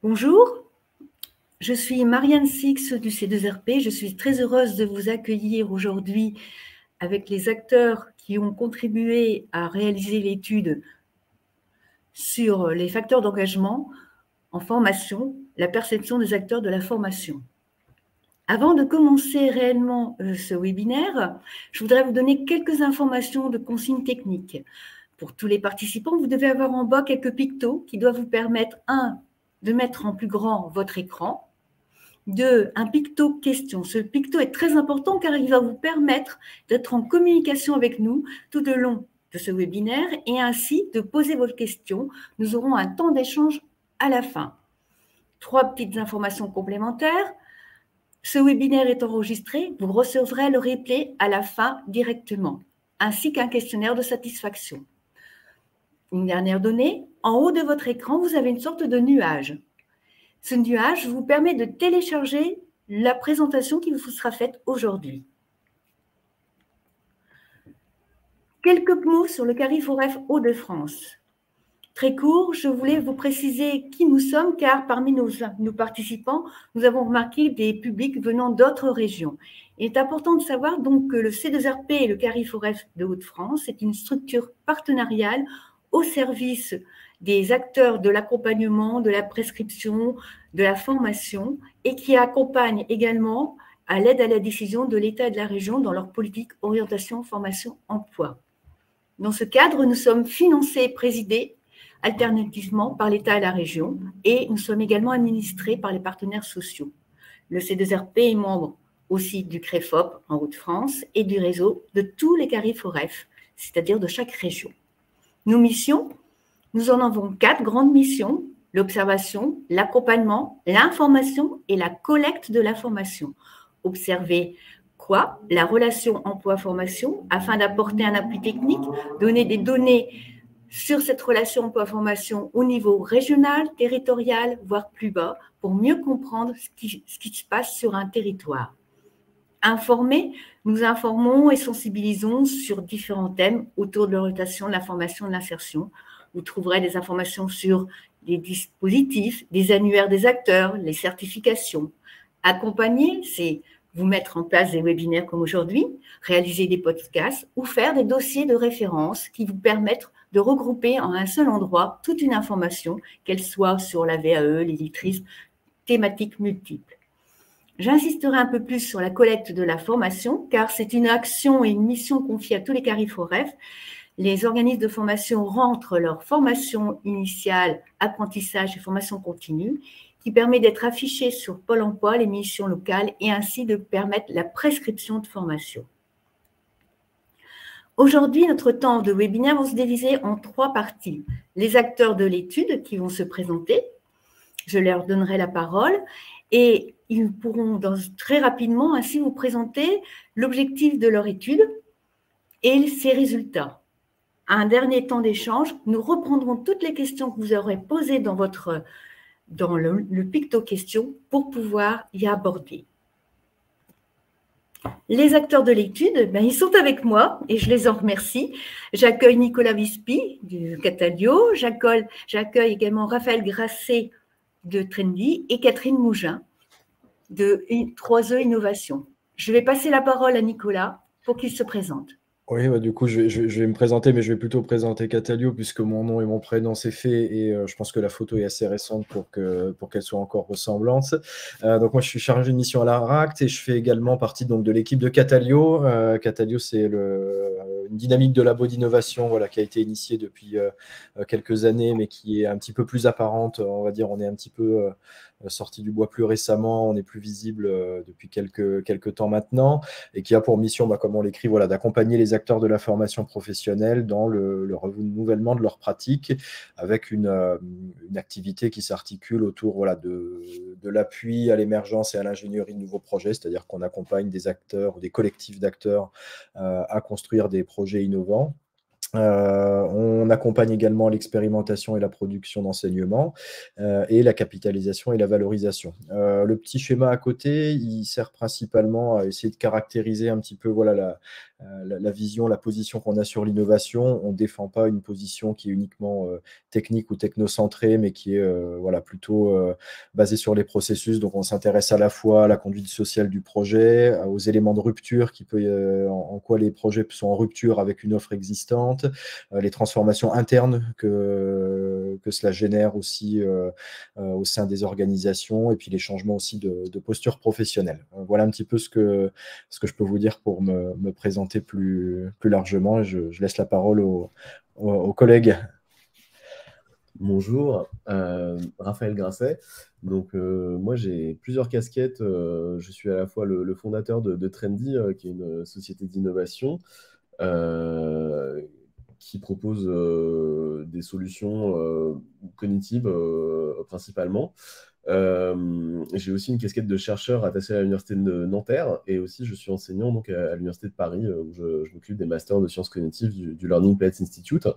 Bonjour, je suis Marianne Six du C2RP. Je suis très heureuse de vous accueillir aujourd'hui avec les acteurs qui ont contribué à réaliser l'étude sur les facteurs d'engagement en formation, la perception des acteurs de la formation. Avant de commencer réellement ce webinaire, je voudrais vous donner quelques informations de consignes techniques. Pour tous les participants, vous devez avoir en bas quelques pictos qui doivent vous permettre, de mettre en plus grand votre écran, 2, un picto question. Ce picto est très important car il va vous permettre d'être en communication avec nous tout au long de ce webinaire et ainsi de poser vos questions. Nous aurons un temps d'échange à la fin. 3 petites informations complémentaires. Ce webinaire est enregistré, vous recevrez le replay à la fin directement, ainsi qu'un questionnaire de satisfaction. Une dernière donnée, en haut de votre écran, vous avez une sorte de nuage. Ce nuage vous permet de télécharger la présentation qui vous sera faite aujourd'hui. Quelques mots sur le CARIFOREF Hauts-de-France. Très court, je voulais vous préciser qui nous sommes, car parmi nos participants, nous avons remarqué des publics venant d'autres régions. Il est important de savoir donc que le C2RP et le CARIFOREF de Hauts-de-France est une structure partenariale au service des acteurs de l'accompagnement, de la prescription, de la formation, et qui accompagne également à l'aide à la décision de l'État et de la région dans leur politique orientation, formation, emploi. Dans ce cadre, nous sommes financés et présidés alternativement par l'État et la région, et nous sommes également administrés par les partenaires sociaux. Le C2RP est membre aussi du CREFOP en Hauts-de-France et du réseau de tous les CARIFOREF, c'est-à-dire de chaque région. Nos missions, nous en avons 4 grandes missions: l'observation, l'accompagnement, l'information et la collecte de l'information. Observer quoi? La relation emploi-formation, afin d'apporter un appui technique, donner des données sur cette relation emploi-formation au niveau régional, territorial, voire plus bas, pour mieux comprendre ce qui se passe sur un territoire. Informer, nous informons et sensibilisons sur différents thèmes autour de l'orientation, de la formation, de l'insertion. Vous trouverez des informations sur les dispositifs, des annuaires des acteurs, les certifications. Accompagner, c'est vous mettre en place des webinaires comme aujourd'hui, réaliser des podcasts ou faire des dossiers de référence qui vous permettent de regrouper en un seul endroit toute une information, qu'elle soit sur la VAE, l'électrisme, thématiques multiples. J'insisterai un peu plus sur la collecte de la formation, car c'est une action et une mission confiée à tous les CARIFOREF. Les organismes de formation rentrent leur formation initiale, apprentissage et formation continue, qui permet d'être affichée sur Pôle emploi, les missions locales, et ainsi de permettre la prescription de formation. Aujourd'hui, notre temps de webinaire va se diviser en 3 parties. Les acteurs de l'étude qui vont se présenter, je leur donnerai la parole, et ils pourront très rapidement ainsi vous présenter l'objectif de leur étude et ses résultats. À un dernier temps d'échange, nous reprendrons toutes les questions que vous aurez posées dans le picto question pour pouvoir y aborder. Les acteurs de l'étude, ils sont avec moi et je les en remercie. J'accueille Nicolas Vispi du Catalio, j'accueille également Raphaël Grasset de Trendy et Catherine Mougin de 3E Innovation. Je vais passer la parole à Nicolas pour qu'il se présente. Oui, du coup, je vais me présenter, mais je vais plutôt présenter Catalio, puisque mon nom et mon prénom, c'est fait, et je pense que la photo est assez récente pour qu'elle soit encore ressemblante. Donc, moi, je suis chargé de mission à l'ARACT, et je fais également partie donc, de l'équipe de Catalio. Catalio, c'est une dynamique de labo d'innovation voilà, qui a été initiée depuis quelques années, mais qui est un petit peu plus apparente. On va dire, on est un petit peu sorti du bois plus récemment, on est plus visible depuis quelques temps maintenant, et qui a pour mission, comme on l'écrit, voilà, d'accompagner les acteurs de la formation professionnelle dans le renouvellement de leurs pratiques, avec une activité qui s'articule autour voilà, de l'appui à l'émergence et à l'ingénierie de nouveaux projets, c'est-à-dire qu'on accompagne des acteurs ou des collectifs d'acteurs à construire des projets innovants. On accompagne également l'expérimentation et la production d'enseignement et la capitalisation et la valorisation. Le petit schéma à côté, il sert principalement à essayer de caractériser un petit peu voilà, la vision, la position qu'on a sur l'innovation. On ne défend pas une position qui est uniquement technique ou technocentrée, mais qui est voilà, plutôt basée sur les processus. Donc, on s'intéresse à la fois à la conduite sociale du projet, aux éléments de rupture, en quoi les projets sont en rupture avec une offre existante, les transformations internes que cela génère aussi au sein des organisations, et puis les changements aussi de posture professionnelle. Voilà un petit peu ce que je peux vous dire pour me présenter plus largement. Je laisse la parole aux collègues. Bonjour, Raphaël Grasset. Donc, moi, j'ai plusieurs casquettes. Je suis à la fois le fondateur de Trendy, qui est une société d'innovation qui propose des solutions cognitives principalement. J'ai aussi une casquette de chercheur attachée à l'université de Nanterre, et aussi je suis enseignant donc, à l'université de Paris, où je m'occupe des masters de sciences cognitives du Learning Plates Institute.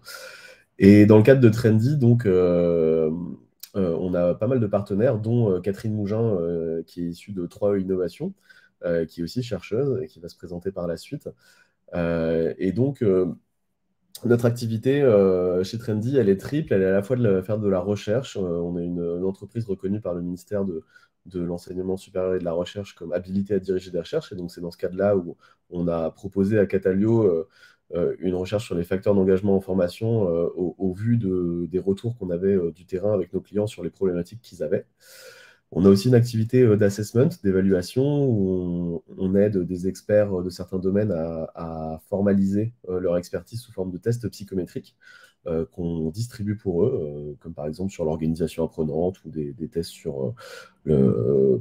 Et dans le cadre de Trendy, donc, on a pas mal de partenaires, dont Catherine Mougin, qui est issue de 3E Innovation, qui est aussi chercheuse et qui va se présenter par la suite. Et donc, notre activité chez Trendy, elle est triple. Elle est à la fois de faire de la recherche. On est une entreprise reconnue par le ministère de l'Enseignement supérieur et de la Recherche comme habilité à diriger des recherches. Et donc, c'est dans ce cadre-là où on a proposé à Catalio une recherche sur les facteurs d'engagement en formation au vu des retours qu'on avait du terrain avec nos clients sur les problématiques qu'ils avaient. On a aussi une activité d'assessment, d'évaluation, où on aide des experts de certains domaines à formaliser leur expertise sous forme de tests psychométriques qu'on distribue pour eux, comme par exemple sur l'organisation apprenante ou des tests sur,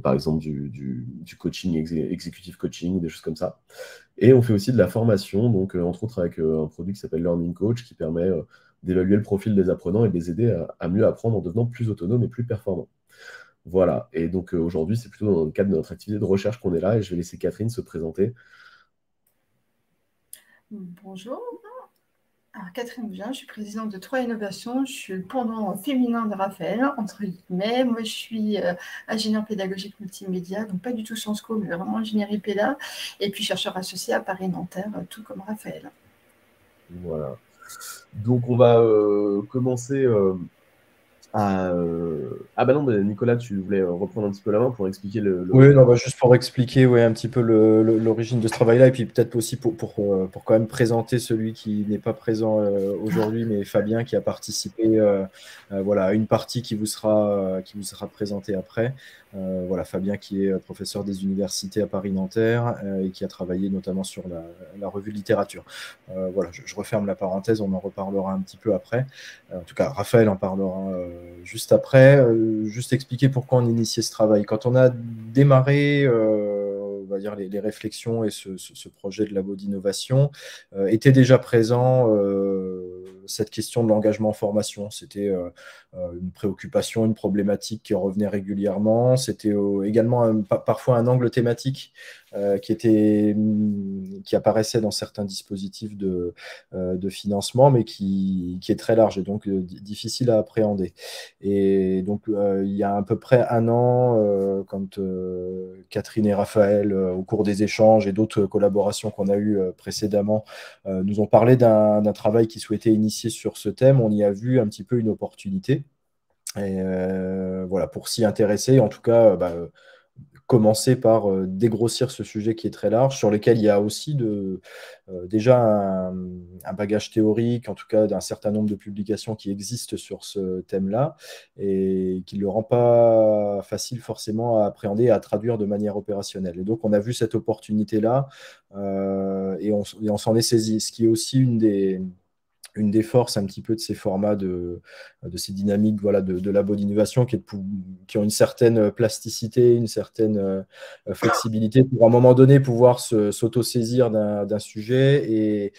par exemple, du coaching, executive coaching, des choses comme ça. Et on fait aussi de la formation, donc entre autres avec un produit qui s'appelle Learning Coach, qui permet d'évaluer le profil des apprenants et de les aider à mieux apprendre en devenant plus autonomes et plus performants. Voilà, et donc aujourd'hui, c'est plutôt dans le cadre de notre activité de recherche qu'on est là, et je vais laisser Catherine se présenter. Bonjour, alors Catherine Mougin, je suis présidente de 3E Innovation, je suis le pendant féminin de Raphaël, entre guillemets. Moi, je suis ingénieure pédagogique multimédia, donc pas du tout Sciences Co, mais vraiment ingénierie péda, et puis chercheur associé à Paris-Nanterre, tout comme Raphaël. Voilà, donc on va commencer... Ah bah non, Nicolas, tu voulais reprendre un petit peu la main pour expliquer Oui, non, juste pour expliquer un petit peu l'origine de ce travail-là, et puis peut-être aussi pour quand même présenter celui qui n'est pas présent aujourd'hui, mais Fabien qui a participé voilà, à une partie qui vous sera présentée après. Voilà, Fabien qui est professeur des universités à Paris-Nanterre et qui a travaillé notamment sur la revue de littérature. Voilà, je referme la parenthèse, on en reparlera un petit peu après. En tout cas, Raphaël en parlera juste après. Juste expliquer pourquoi on a initié ce travail. Quand on a démarré on va dire les réflexions et ce projet de labo d'innovation, était déjà présent cette question de l'engagement en formation. C'était une préoccupation, une problématique qui revenait régulièrement. C'était également parfois un angle thématique qui apparaissait dans certains dispositifs de financement, mais qui est très large et donc difficile à appréhender. Et donc, il y a à peu près un an, quand Catherine et Raphaël, au cours des échanges et d'autres collaborations qu'on a eues précédemment, nous ont parlé d'un travail qu'ils souhaitaient initier sur ce thème, on y a vu un petit peu une opportunité. Et voilà, pour s'y intéresser, en tout cas, commencer par dégrossir ce sujet qui est très large, sur lequel il y a aussi déjà un bagage théorique, en tout cas d'un certain nombre de publications qui existent sur ce thème-là, et qui ne le rend pas facile forcément à appréhender et à traduire de manière opérationnelle. Et donc on a vu cette opportunité-là, et on s'en est saisi, ce qui est aussi une des forces un petit peu de ces formats, de ces dynamiques voilà, de labo d'innovation qui ont une certaine plasticité, une certaine flexibilité pour à un moment donné pouvoir s'auto-saisir d'un sujet et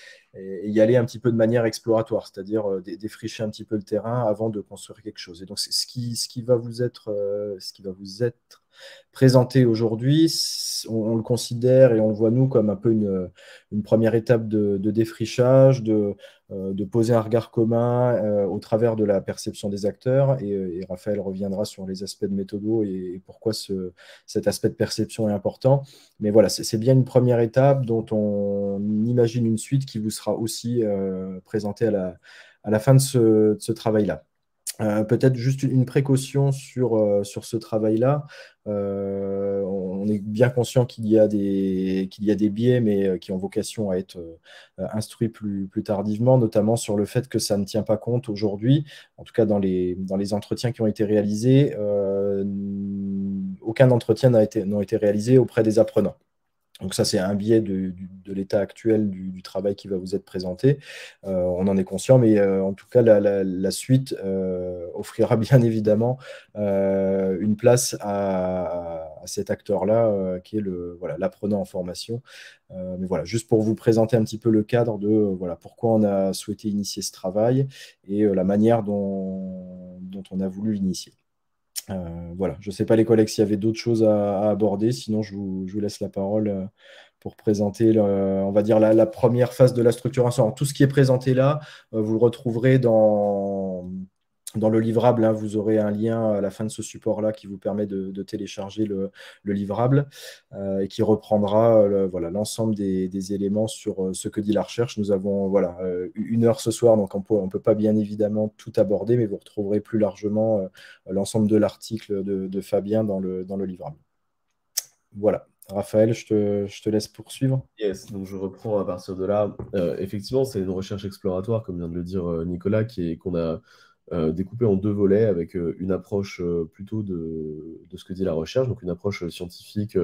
y aller un petit peu de manière exploratoire, c'est-à-dire défricher un petit peu le terrain avant de construire quelque chose. Et donc, ce qui va vous être présenté aujourd'hui, on le considère et on le voit nous comme un peu une première étape de défrichage, de poser un regard commun au travers de la perception des acteurs. Et Raphaël reviendra sur les aspects de méthodo et pourquoi cet aspect de perception est important. Mais voilà, c'est bien une première étape dont on imagine une suite qui vous sera aussi présentée à la fin de ce travail-là. Peut-être juste une précaution sur ce travail-là. On est bien conscient qu'il y a des biais, mais qui ont vocation à être instruits plus tardivement, notamment sur le fait que ça ne tient pas compte aujourd'hui, en tout cas dans les entretiens qui ont été réalisés, aucun entretien n'a été réalisé auprès des apprenants. Donc ça, c'est un biais de l'état actuel du travail qui va vous être présenté. On en est conscient, mais en tout cas, la suite offrira bien évidemment une place à cet acteur-là, qui est l'apprenant en formation. Mais voilà, juste pour vous présenter un petit peu le cadre de pourquoi on a souhaité initier ce travail et la manière dont on a voulu l'initier. Voilà, je ne sais pas les collègues s'il y avait d'autres choses à aborder, sinon je vous laisse la parole pour présenter, on va dire, la première phase de la structuration. Alors, tout ce qui est présenté là, vous le retrouverez dans le livrable, hein. Vous aurez un lien à la fin de ce support-là qui vous permet de télécharger le livrable et qui reprendra l'ensemble des éléments sur ce que dit la recherche. Nous avons 1 heure ce soir, donc on ne peut pas bien évidemment tout aborder, mais vous retrouverez plus largement l'ensemble de l'article de Fabien dans le livrable. Voilà. Raphaël, je te laisse poursuivre. Yes, donc je reprends à partir de là. Effectivement, c'est une recherche exploratoire, comme vient de le dire Nicolas, qu'on a découpé en 2 volets, avec une approche plutôt de ce que dit la recherche, donc une approche scientifique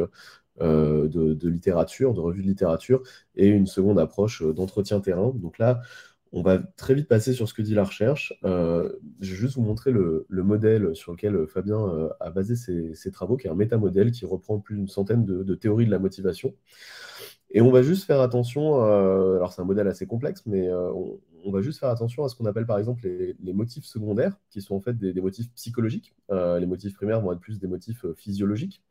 de littérature, de revue de littérature, et une seconde approche d'entretien terrain. Donc là, on va très vite passer sur ce que dit la recherche. Je vais juste vous montrer le modèle sur lequel Fabien a basé ses travaux, qui est un métamodèle qui reprend plus d'une centaine de théories de la motivation. Et on va juste faire attention, alors c'est un modèle assez complexe, mais on va juste faire attention à ce qu'on appelle par exemple les motifs secondaires, qui sont en fait des motifs psychologiques. Les motifs primaires vont être plus des motifs physiologiques.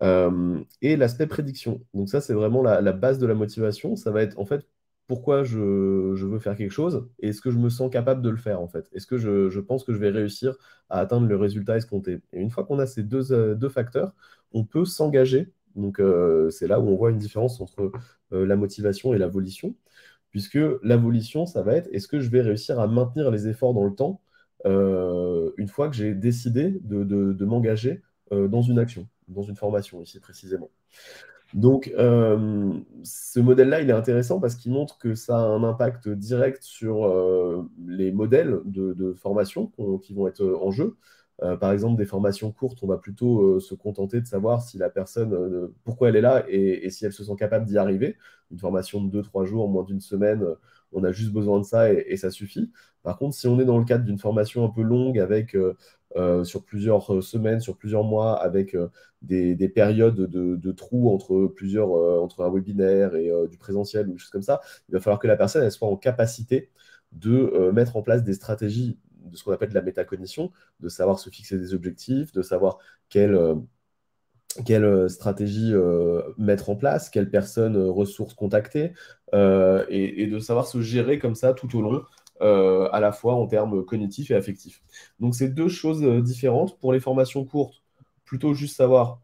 Et l'aspect prédiction. Donc ça, c'est vraiment la base de la motivation. Ça va être en fait pourquoi je veux faire quelque chose et est-ce que je me sens capable de le faire en fait. Est-ce que je pense que je vais réussir à atteindre le résultat escompté. Et une fois qu'on a ces deux facteurs, on peut s'engager. Donc c'est là où on voit une différence entre la motivation et la volition, puisque la volition, ça va être est-ce que je vais réussir à maintenir les efforts dans le temps une fois que j'ai décidé de m'engager dans une action, dans une formation ici précisément. Donc, ce modèle-là, il est intéressant parce qu'il montre que ça a un impact direct sur les modèles de formation qui vont être en jeu. Par exemple, des formations courtes, on va plutôt se contenter de savoir si la personne, pourquoi elle est là et si elle se sent capable d'y arriver. Une formation de 2-3 jours, moins d'une semaine, on a juste besoin de ça et ça suffit. Par contre, si on est dans le cadre d'une formation un peu longue avec sur plusieurs semaines, sur plusieurs mois, avec des périodes de trous entre un webinaire et du présentiel ou des choses comme ça, il va falloir que la personne elle soit en capacité de mettre en place des stratégies de ce qu'on appelle de la métacognition, de savoir se fixer des objectifs, de savoir quelle stratégie mettre en place, quelles personnes ressources contacter, et de savoir se gérer comme ça tout au long, à la fois en termes cognitifs et affectifs. Donc c'est 2 choses différentes. Pour les formations courtes, plutôt juste savoir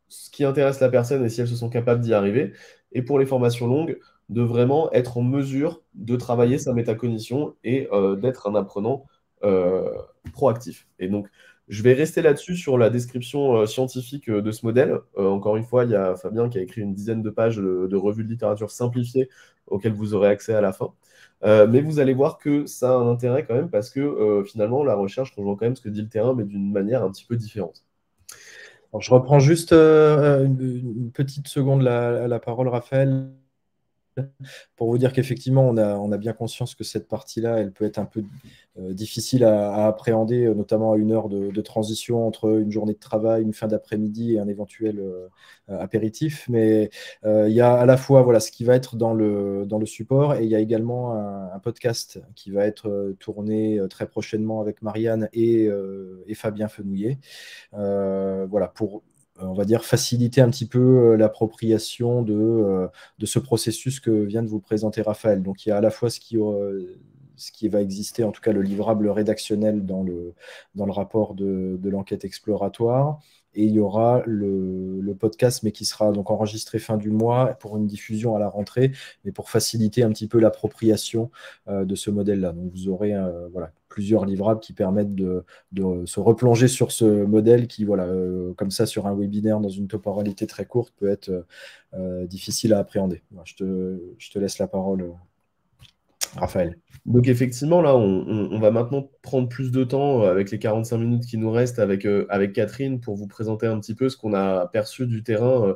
ce qui intéresse la personne et si elles se sont capables d'y arriver. Et pour les formations longues, de vraiment être en mesure de travailler sa métacognition et d'être un apprenant proactif. Et donc, je vais rester là-dessus sur la description scientifique de ce modèle. Encore une fois, il y a Fabien qui a écrit une dizaine de pages de revues de littérature simplifiées auxquelles vous aurez accès à la fin. Mais vous allez voir que ça a un intérêt quand même parce que finalement, la recherche rejoint quand même ce que dit le terrain, mais d'une manière un petit peu différente. Alors, je reprends juste une petite seconde la parole, Raphaël, pour vous dire qu'effectivement, on a bien conscience que cette partie-là, elle peut être un peu difficile à appréhender, notamment à 1 heure de transition entre une journée de travail, une fin d'après-midi et un éventuel apéritif. Mais il y a à la fois ce qui va être dans le support et il y a également un podcast qui va être tourné très prochainement avec Marianne et Fabien Fenouillet. Pour on va dire, faciliter un petit peu l'appropriation de ce processus que vient de vous présenter Raphaël. Donc, il y a à la fois ce qui va exister, en tout cas le livrable rédactionnel dans le rapport de l'enquête exploratoire, et il y aura le podcast, mais qui sera donc enregistré fin du mois pour une diffusion à la rentrée, mais pour faciliter un petit peu l'appropriation de ce modèle-là. Donc vous aurez voilà, plusieurs livrables qui permettent de se replonger sur ce modèle qui, voilà, comme ça, sur un webinaire dans une temporalité très courte, peut être difficile à appréhender. Voilà, je te laisse la parole, Raphaël. Donc effectivement, là, on va maintenant prendre plus de temps avec les 45 minutes qui nous restent avec Catherine pour vous présenter un petit peu ce qu'on a perçu du terrain.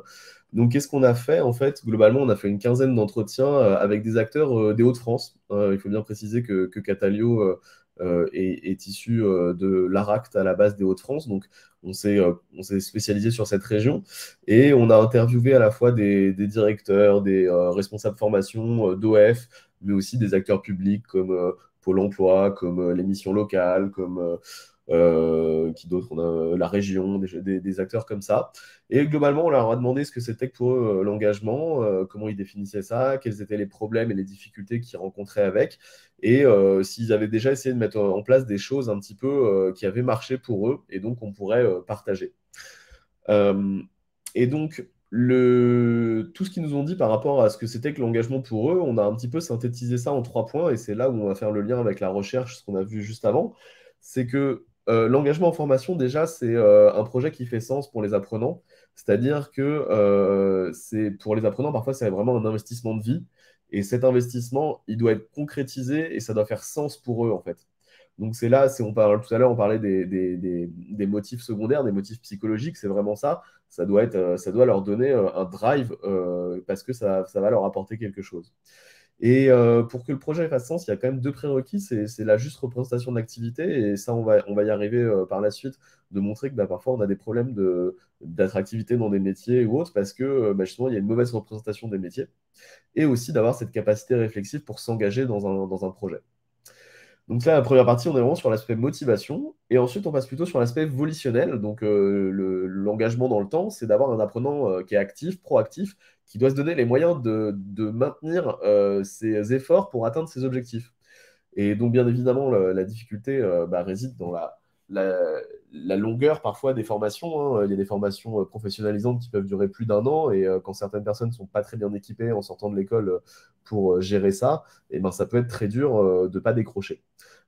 Donc qu'est-ce qu'on a fait? En fait, globalement, on a fait une quinzaine d'entretiens avec des acteurs des Hauts-de-France. Il faut bien préciser que Catalio est issu de l'ARACT à la base des Hauts-de-France. Donc on s'est spécialisé sur cette région et on a interviewé à la fois des directeurs, des responsables formation d'OF, mais aussi des acteurs publics comme Pôle emploi, comme les missions locales, comme qui d'autres, on a la région, des acteurs comme ça. Et globalement, on leur a demandé ce que c'était que pour eux l'engagement, comment ils définissaient ça, quels étaient les problèmes et les difficultés qu'ils rencontraient avec, et s'ils avaient déjà essayé de mettre en place des choses un petit peu qui avaient marché pour eux, et donc on pourrait partager. Et donc, tout ce qu'ils nous ont dit par rapport à ce que c'était que l'engagement pour eux, on a un petit peu synthétisé ça en 3 points, et c'est là où on va faire le lien avec la recherche, ce qu'on a vu juste avant. C'est que l'engagement en formation, déjà, c'est un projet qui fait sens pour les apprenants. C'est-à-dire que pour les apprenants, parfois, c'est vraiment un investissement de vie. Et cet investissement, il doit être concrétisé et ça doit faire sens pour eux, en fait. Donc c'est là, tout à l'heure, on parlait des motifs secondaires, des motifs psychologiques, c'est vraiment ça. Ça doit leur donner un drive parce que ça va leur apporter quelque chose. Et pour que le projet fasse sens, il y a quand même 2 prérequis, c'est la juste représentation de l'activité, et ça, on va y arriver par la suite, de montrer que parfois on a des problèmes d'attractivité dans des métiers ou autres, parce que justement, il y a une mauvaise représentation des métiers, et aussi d'avoir cette capacité réflexive pour s'engager dans un projet. Donc là, la première partie, on est vraiment sur l'aspect motivation, et ensuite on passe plutôt sur l'aspect volitionnel. Donc l'engagement dans le temps, c'est d'avoir un apprenant qui est actif, proactif, qui doit se donner les moyens de maintenir ses efforts pour atteindre ses objectifs. Et donc bien évidemment, la difficulté réside dans la longueur parfois des formations. Il y a des formations professionnalisantes qui peuvent durer plus d'1 an, et quand certaines personnes ne sont pas très bien équipées en sortant de l'école pour gérer ça, et ça peut être très dur de ne pas décrocher.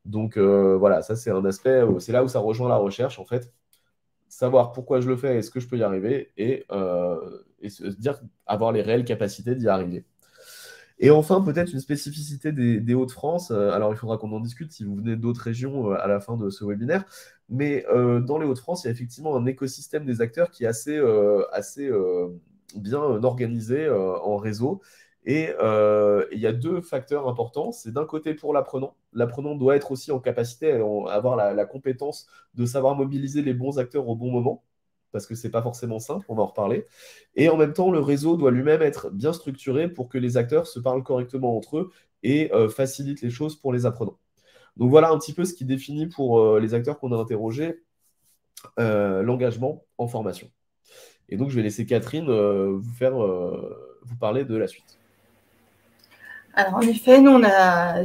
Donc voilà, ça c'est un aspect, c'est là où ça rejoint la recherche, en fait. Savoir pourquoi je le fais, est-ce que je peux y arriver, et se dire, avoir les réelles capacités d'y arriver. Et enfin, peut-être une spécificité des Hauts-de-France. Alors, il faudra qu'on en discute si vous venez d'autres régions à la fin de ce webinaire. Mais dans les Hauts-de-France, il y a effectivement un écosystème des acteurs qui est assez bien organisé en réseau. Et il y a 2 facteurs importants. C'est d'un côté pour l'apprenant. L'apprenant doit être aussi en capacité à avoir la compétence de savoir mobiliser les bons acteurs au bon moment, parce que c'est pas forcément simple, on va en reparler. Et en même temps, le réseau doit lui-même être bien structuré pour que les acteurs se parlent correctement entre eux et facilitent les choses pour les apprenants. Donc voilà un petit peu ce qui définit pour les acteurs qu'on a interrogés l'engagement en formation. Et donc je vais laisser Catherine vous parler de la suite. Alors en effet, nous,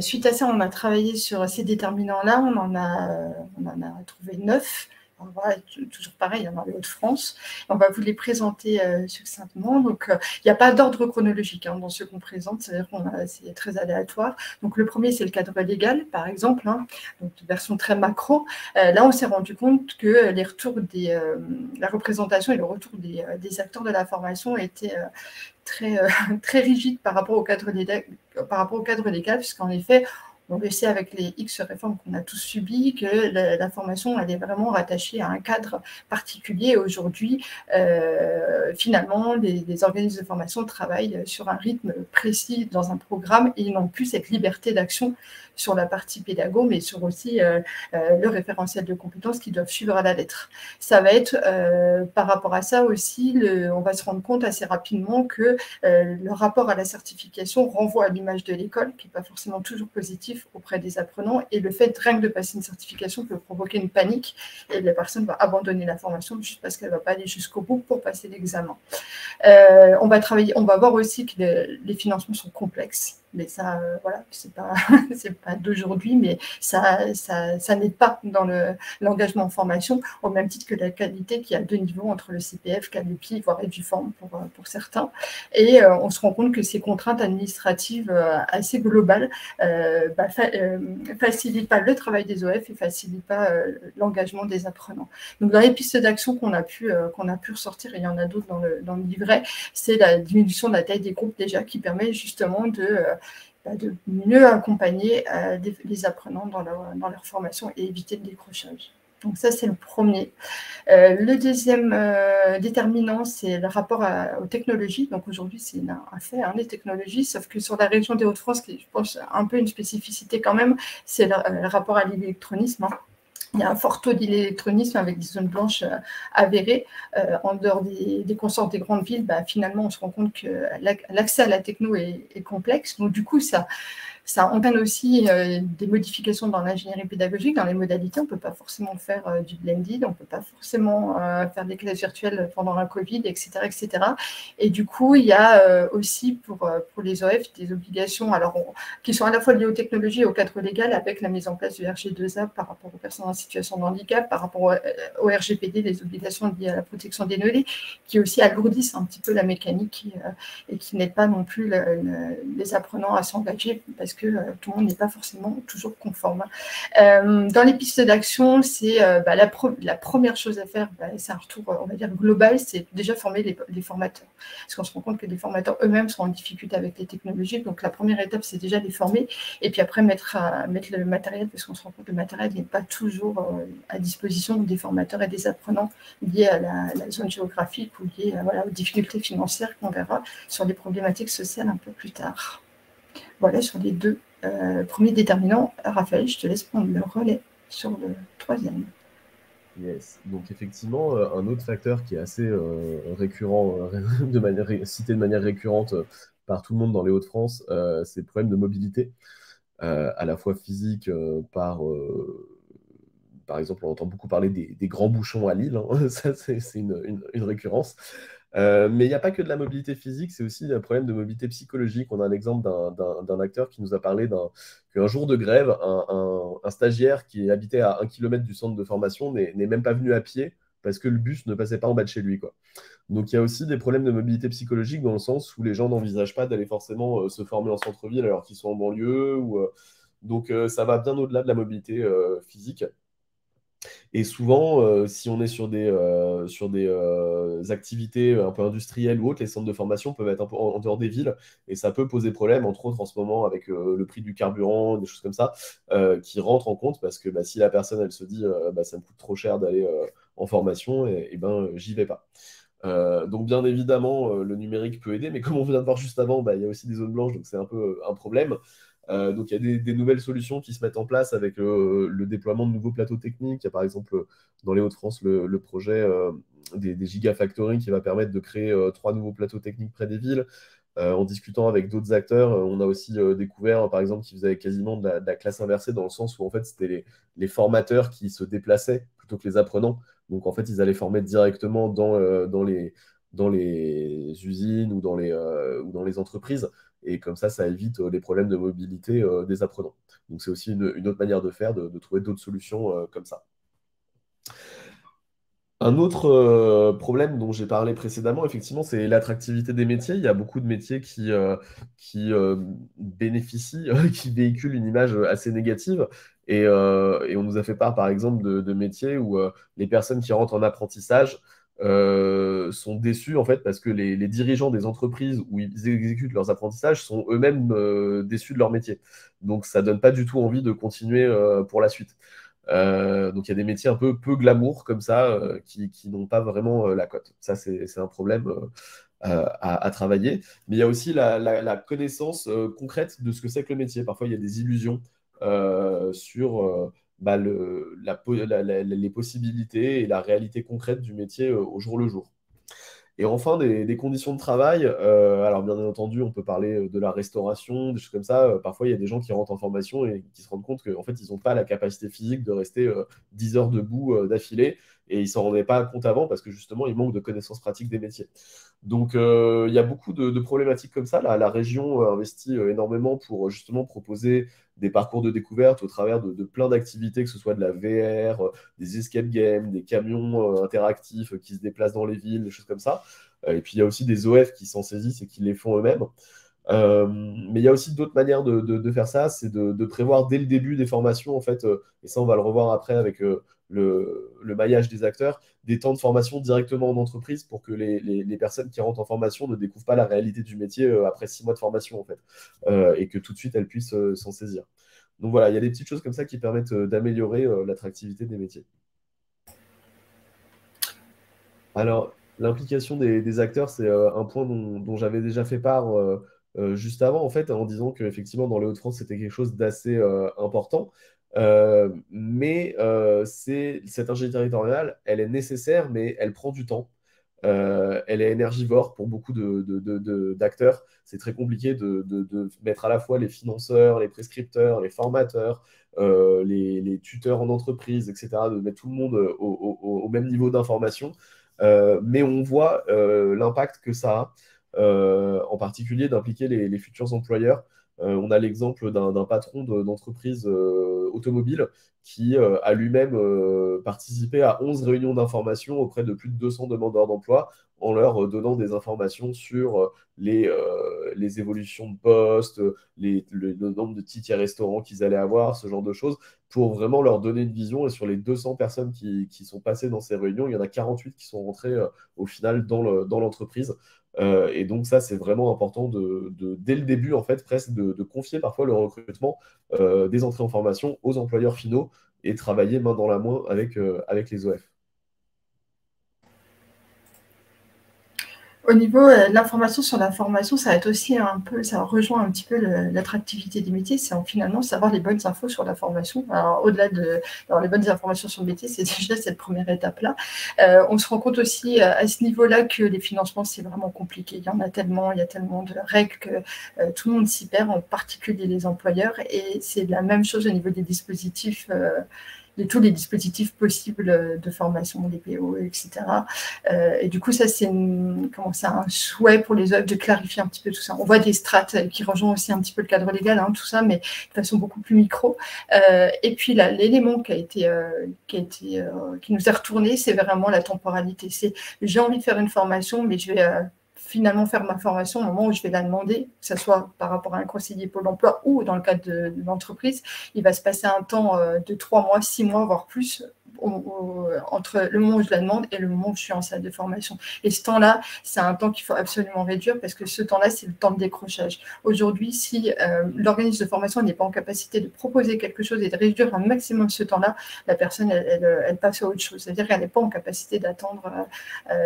suite à ça, on a travaillé sur ces déterminants-là, on en a trouvé 9. Voilà, toujours pareil, dans les Hauts-de-France. On va vous les présenter succinctement. Donc, il n'y a pas d'ordre chronologique dans ce qu'on présente, c'est-à-dire c'est très aléatoire. Donc, le premier, c'est le cadre légal, par exemple, donc de version très macro. Là, on s'est rendu compte que les retours la représentation et le retour des acteurs de la formation étaient très rigides par rapport au cadre légal, puisqu'en effet, on le sait avec les X réformes qu'on a tous subies, que la formation, elle est vraiment rattachée à un cadre particulier. Aujourd'hui, finalement, les organismes de formation travaillent sur un rythme précis dans un programme et ils n'ont plus cette liberté d'action sur la partie pédago, mais sur aussi le référentiel de compétences qu'ils doivent suivre à la lettre. Ça va être, par rapport à ça aussi, on va se rendre compte assez rapidement que le rapport à la certification renvoie à l'image de l'école, qui n'est pas forcément toujours positif administratif auprès des apprenants, et le fait rien que de passer une certification peut provoquer une panique, et la personne va abandonner la formation juste parce qu'elle ne va pas aller jusqu'au bout pour passer l'examen. On va voir aussi que les financements sont complexes. Mais ça, voilà, c'est pas d'aujourd'hui, mais ça n'aide pas dans l'engagement en formation, au même titre que la qualité qui a 2 niveaux entre le CPF, CADEPI, voire EduForm pour certains. Et on se rend compte que ces contraintes administratives assez globales facilitent pas le travail des OF et facilitent pas l'engagement des apprenants. Donc, dans les pistes d'action qu'on a pu ressortir, et il y en a d'autres dans le livret, c'est la diminution de la taille des groupes déjà, qui permet justement de mieux accompagner les apprenants dans leur formation et éviter le décrochage. Donc ça, c'est le premier. Le deuxième déterminant, c'est le rapport aux technologies. Donc aujourd'hui, c'est un fait, les technologies, sauf que sur la région des Hauts-de-France, qui je pense un peu une spécificité quand même, c'est le rapport à l'électronisme. Il y a un fort taux d'électronisme avec des zones blanches avérées. En dehors des consorts des grandes villes, finalement, on se rend compte que l'accès à la techno est complexe. Donc, du coup, ça entraîne aussi des modifications dans l'ingénierie pédagogique, dans les modalités. On ne peut pas forcément faire du blended, on ne peut pas forcément faire des classes virtuelles pendant un Covid, etc., etc. Et du coup, il y a aussi pour les OF des obligations qui sont à la fois liées aux technologies et au cadre légal, avec la mise en place du RG2A par rapport aux personnes en situation de handicap, par rapport au RGPD, les obligations liées à la protection des données, qui aussi alourdissent un petit peu la mécanique et qui n'aident pas non plus les apprenants à s'engager, parce que tout le monde n'est pas forcément toujours conforme. Dans les pistes d'action, c'est la première chose à faire, c'est un retour, on va dire, global, c'est déjà former les formateurs. Parce qu'on se rend compte que les formateurs eux-mêmes sont en difficulté avec les technologies. Donc, la première étape, c'est déjà les former. Et puis après, mettre le matériel, parce qu'on se rend compte que le matériel n'est pas toujours à disposition des formateurs et des apprenants liés à la zone géographique ou liés aux difficultés financières qu'on verra sur les problématiques sociales un peu plus tard. Voilà sur les 2 premiers déterminants. Raphaël, je te laisse prendre le relais sur le 3e. Yes. Donc effectivement, un autre facteur qui est assez récurrent, cité de manière récurrente par tout le monde dans les Hauts-de-France, c'est le problème de mobilité, à la fois physique par exemple, on entend beaucoup parler des grands bouchons à Lille, ça c'est une récurrence. Mais il n'y a pas que de la mobilité physique, c'est aussi un problème de mobilité psychologique. On a un exemple d'un acteur qui nous a parlé qu'un jour de grève, un stagiaire qui habitait à 1 km du centre de formation n'est même pas venu à pied parce que le bus ne passait pas en bas de chez lui, quoi. Donc il y a aussi des problèmes de mobilité psychologique dans le sens où les gens n'envisagent pas d'aller forcément se former en centre-ville alors qu'ils sont en banlieue. Donc ça va bien au-delà de la mobilité physique. Et souvent, si on est sur des activités un peu industrielles ou autres, les centres de formation peuvent être un peu en dehors des villes et ça peut poser problème, entre autres en ce moment avec le prix du carburant, des choses comme ça, qui rentrent en compte parce que si la personne elle se dit ça me coûte trop cher d'aller en formation, et j'y vais pas. Donc bien évidemment, le numérique peut aider, mais comme on vient de voir juste avant, il y a aussi des zones blanches, donc c'est un peu un problème. Donc il y a des nouvelles solutions qui se mettent en place avec le déploiement de nouveaux plateaux techniques. Il y a par exemple dans les Hauts-de-France le projet des Gigafactory qui va permettre de créer 3 nouveaux plateaux techniques près des villes. En discutant avec d'autres acteurs, on a aussi découvert par exemple qu'ils faisaient quasiment de la classe inversée dans le sens où en fait c'était les formateurs qui se déplaçaient plutôt que les apprenants. Donc en fait ils allaient former directement dans les usines ou dans les entreprises. Et comme ça évite les problèmes de mobilité des apprenants. Donc c'est aussi une autre manière de faire, de trouver d'autres solutions comme ça. Un autre problème dont j'ai parlé précédemment, effectivement, c'est l'attractivité des métiers. Il y a beaucoup de métiers qui bénéficient, qui véhiculent une image assez négative. Et on nous a fait part, par exemple, de métiers où les personnes qui rentrent en apprentissage sont déçus en fait parce que les dirigeants des entreprises où ils exécutent leurs apprentissages sont eux-mêmes déçus de leur métier. Donc ça donne pas du tout envie de continuer pour la suite. Donc il y a des métiers un peu glamour comme ça qui n'ont pas vraiment la cote. Ça c'est un problème à travailler. Mais il y a aussi la connaissance concrète de ce que c'est que le métier. Parfois il y a des illusions sur les possibilités et la réalité concrète du métier au jour le jour. Et enfin, des conditions de travail. Alors, bien entendu, on peut parler de la restauration, des choses comme ça. Parfois, il y a des gens qui rentrent en formation et qui se rendent compte qu'en fait, ils n'ont pas la capacité physique de rester 10 heures debout d'affilée. Et ils ne s'en rendaient pas compte avant parce que justement, ils manquent de connaissances pratiques des métiers. Donc, il y a beaucoup de problématiques comme ça. La région investit énormément pour justement proposer des parcours de découverte au travers de plein d'activités, que ce soit de la VR, des escape games, des camions interactifs qui se déplacent dans les villes, des choses comme ça. Et puis, il y a aussi des OF qui s'en saisissent et qui les font eux-mêmes. Mais il y a aussi d'autres manières de faire ça, c'est de prévoir dès le début des formations, en fait, et ça, on va le revoir après avec le maillage des acteurs, des temps de formation directement en entreprise pour que les personnes qui rentrent en formation ne découvrent pas la réalité du métier après 6 mois de formation, en fait, et que tout de suite, elles puissent s'en saisir. Donc voilà, il y a des petites choses comme ça qui permettent d'améliorer l'attractivité des métiers. Alors, l'implication des acteurs, c'est un point dont j'avais déjà fait part juste avant, en fait, en disant qu'effectivement, dans les Hauts-de-France, c'était quelque chose d'assez important. Mais cette ingénierie territoriale, elle est nécessaire, mais elle prend du temps. Elle est énergivore pour beaucoup d'acteurs. C'est très compliqué de mettre à la fois les financeurs, les prescripteurs, les formateurs, les tuteurs en entreprise, etc., de mettre tout le monde au même niveau d'information. Mais on voit l'impact que ça a, en particulier d'impliquer les futurs employeurs. On a l'exemple d'un patron d'entreprise automobile qui a lui-même participé à 11 réunions d'information auprès de plus de 200 demandeurs d'emploi en leur donnant des informations sur les évolutions de poste, le nombre de tickets restaurants qu'ils allaient avoir, ce genre de choses, pour vraiment leur donner une vision. Et sur les 200 personnes qui sont passées dans ces réunions, il y en a 48 qui sont rentrées au final dans l'entreprise. Et donc ça, c'est vraiment important dès le début, en fait, presque de confier parfois le recrutement des entrées en formation aux employeurs finaux et travailler main dans la main avec les OF. Au niveau de l'information sur la formation, ça va être aussi un peu, ça rejoint un petit peu l'attractivité des métiers, c'est finalement savoir les bonnes infos sur la formation. Alors, au-delà d'avoir les bonnes informations sur le métier, c'est déjà cette première étape-là. On se rend compte aussi à ce niveau-là que les financements, c'est vraiment compliqué. Il y en a tellement, il y a tellement de règles que tout le monde s'y perd, en particulier les employeurs. Et c'est la même chose au niveau des dispositifs. De tous les dispositifs possibles de formation, les PO, etc. Et du coup, ça, c'est un souhait pour les OF de clarifier un petit peu tout ça. On voit des strates qui rejoignent aussi un petit peu le cadre légal, hein, tout ça, mais de façon beaucoup plus micro. Et puis là, l'élément qui nous est retourné, c'est vraiment la temporalité. C'est j'ai envie de faire une formation, mais je vais finalement faire ma formation au moment où je vais la demander, que ce soit par rapport à un conseiller Pôle emploi ou dans le cadre de l'entreprise. Il va se passer un temps de 3 mois, 6 mois, voire plus, entre le moment où je la demande et le moment où je suis en salle de formation. Et ce temps-là, c'est un temps qu'il faut absolument réduire parce que ce temps-là, c'est le temps de décrochage. Aujourd'hui, si l'organisme de formation n'est pas en capacité de proposer quelque chose et de réduire un maximum ce temps-là, la personne, elle passe à autre chose. C'est-à-dire qu'elle n'est pas en capacité d'attendre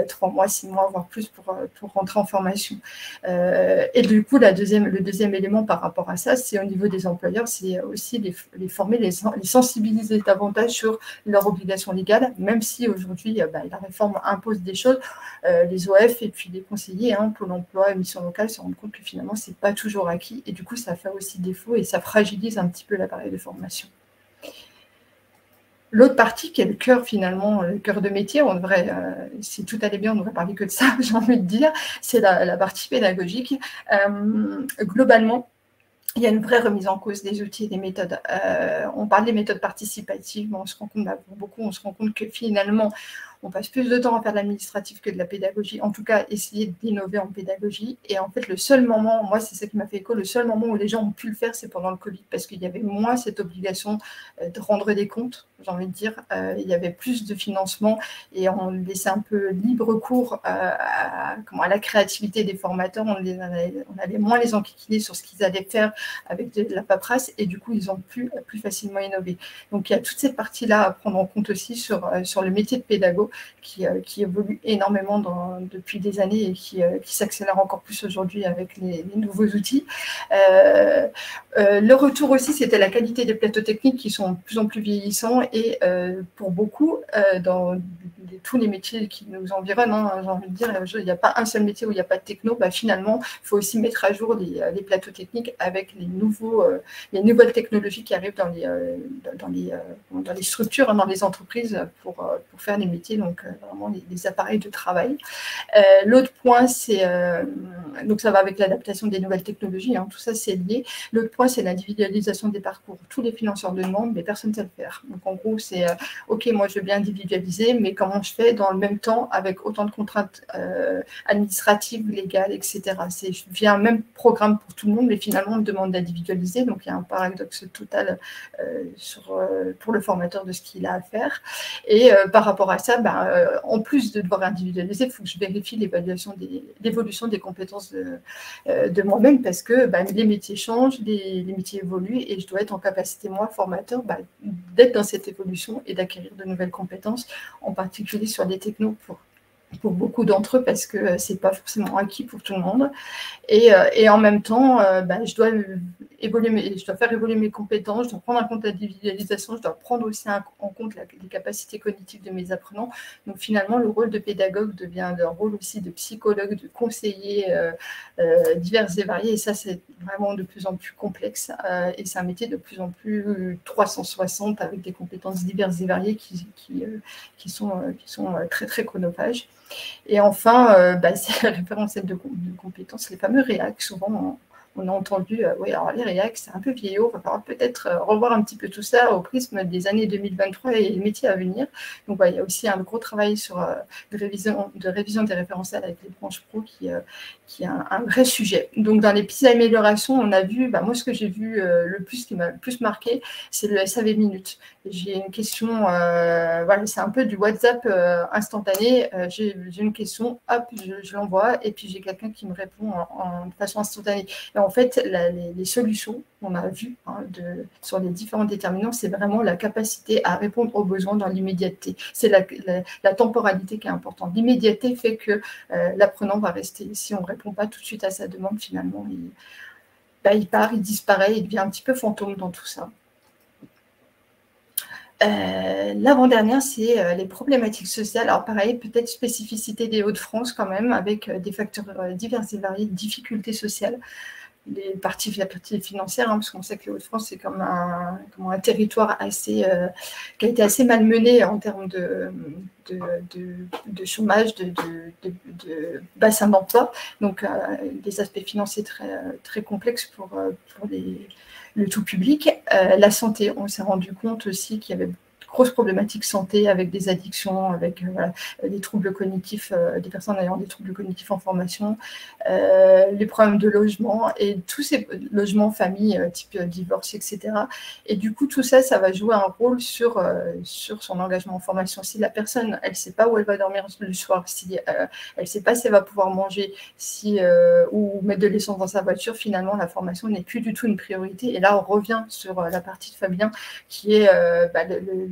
3 mois, 6 mois, voire plus pour rentrer en formation. Et du coup, le deuxième élément par rapport à ça, c'est au niveau des employeurs, c'est aussi les former, les sensibiliser davantage sur leur obligation légale, même si aujourd'hui, la réforme impose des choses, les OF et puis les conseillers, Pôle emploi et mission locale se rendent compte que finalement, ce n'est pas toujours acquis et du coup, ça fait aussi défaut et ça fragilise un petit peu l'appareil de formation. L'autre partie qui est le cœur finalement, le cœur de métier, on devrait, si tout allait bien, on devrait parler que de ça, j'ai envie de dire, c'est la partie pédagogique. Globalement, il y a une vraie remise en cause des outils et des méthodes. On parle des méthodes participatives, mais on se rend compte, pour beaucoup, on se rend compte que finalement, on passe plus de temps à faire de l'administratif que de la pédagogie, en tout cas essayer d'innover en pédagogie. Et en fait, le seul moment, moi c'est ça qui m'a fait écho, le seul moment où les gens ont pu le faire, c'est pendant le Covid, parce qu'il y avait moins cette obligation de rendre des comptes, j'ai envie de dire. Il y avait plus de financement et on laissait un peu libre cours à la créativité des formateurs. On allait moins les enquiquiner sur ce qu'ils allaient faire avec de la paperasse et du coup, ils ont pu plus facilement innover. Donc, il y a toute cette partie-là à prendre en compte aussi sur le métier de pédagogue qui évolue énormément depuis des années et qui s'accélère encore plus aujourd'hui avec les nouveaux outils. Le retour aussi, c'était la qualité des plateaux techniques qui sont de plus en plus vieillissants et pour beaucoup, dans tous les métiers qui nous environnent, hein, j'ai envie de dire, il n'y a pas un seul métier où il n'y a pas de techno. Finalement, il faut aussi mettre à jour les plateaux techniques avec les nouvelles technologies qui arrivent dans les structures, dans les entreprises pour faire les métiers, donc vraiment les appareils de travail. L'autre point, c'est donc ça va avec l'adaptation des nouvelles technologies, hein, tout ça c'est lié. L'autre point, c'est l'individualisation des parcours. Tous les financeurs le demandent, mais personne ne sait le faire. Donc en gros, c'est ok, moi je veux bien individualiser, mais comment je fais dans le même temps avec autant de contraintes administratives, légales, etc. Je viens un même programme pour tout le monde, mais finalement on me demande d'individualiser. Donc il y a un paradoxe total pour le formateur de ce qu'il a à faire. Et par rapport à ça, en plus de devoir individualiser, il faut que je vérifie l'évolution des compétences de moi-même, parce que les métiers changent, les métiers évoluent, et je dois être en capacité, moi, formateur, d'être dans cette évolution et d'acquérir de nouvelles compétences, en particulier sur les technos pour beaucoup d'entre eux, parce que ce n'est pas forcément acquis pour tout le monde. Et en même temps, je dois faire évoluer mes compétences, je dois prendre en compte l'individualisation, je dois prendre aussi en compte les capacités cognitives de mes apprenants. Donc finalement, le rôle de pédagogue devient un rôle aussi de psychologue, de conseiller divers et variés. Et ça, c'est vraiment de plus en plus complexe. Et c'est un métier de plus en plus 360, avec des compétences diverses et variées qui sont très, très chronophages. Et enfin, c'est la référentiel de compétences, les fameux REAC. Souvent, on a entendu, oui, alors les REAC, c'est un peu vieillot, il va falloir peut-être revoir un petit peu tout ça au prisme des années 2023 et les métiers à venir. Donc, il y a aussi un gros travail de révision des référentiels avec les branches pro qui est un vrai sujet. Donc, dans les pistes d'amélioration, on a vu, moi, ce que j'ai vu le plus, qui m'a le plus marqué, c'est le SAV Minute. J'ai une question, c'est un peu du WhatsApp instantané. J'ai une question, hop, je l'envoie, et puis j'ai quelqu'un qui me répond de façon instantanée. Et en fait, les solutions qu'on a vues sur les différents déterminants, c'est vraiment la capacité à répondre aux besoins dans l'immédiateté. C'est la temporalité qui est importante. L'immédiateté fait que l'apprenant va rester. Si on ne répond pas tout de suite à sa demande, finalement, il part, il disparaît, il devient un petit peu fantôme dans tout ça. L'avant-dernière, c'est les problématiques sociales. Alors pareil, peut-être spécificité des Hauts-de-France quand même, avec des facteurs divers et variés de difficultés sociales. La partie financière, parce qu'on sait que les Hauts-de-France, c'est comme un territoire qui a été assez malmené en termes de chômage, de bassin d'emploi. Donc, des aspects financiers très, très complexes pour le tout public. La santé, on s'est rendu compte aussi qu'il y avait grosses problématiques santé avec des addictions, avec des troubles cognitifs, des personnes ayant des troubles cognitifs en formation, les problèmes de logement et tous ces logements, famille, type divorce, etc. Et du coup, tout ça, ça va jouer un rôle sur son engagement en formation. Si la personne, elle ne sait pas où elle va dormir le soir, si elle ne sait pas si elle va pouvoir manger, ou mettre de l'essence dans sa voiture, finalement, la formation n'est plus du tout une priorité. Et là, on revient sur la partie de Fabien, qui est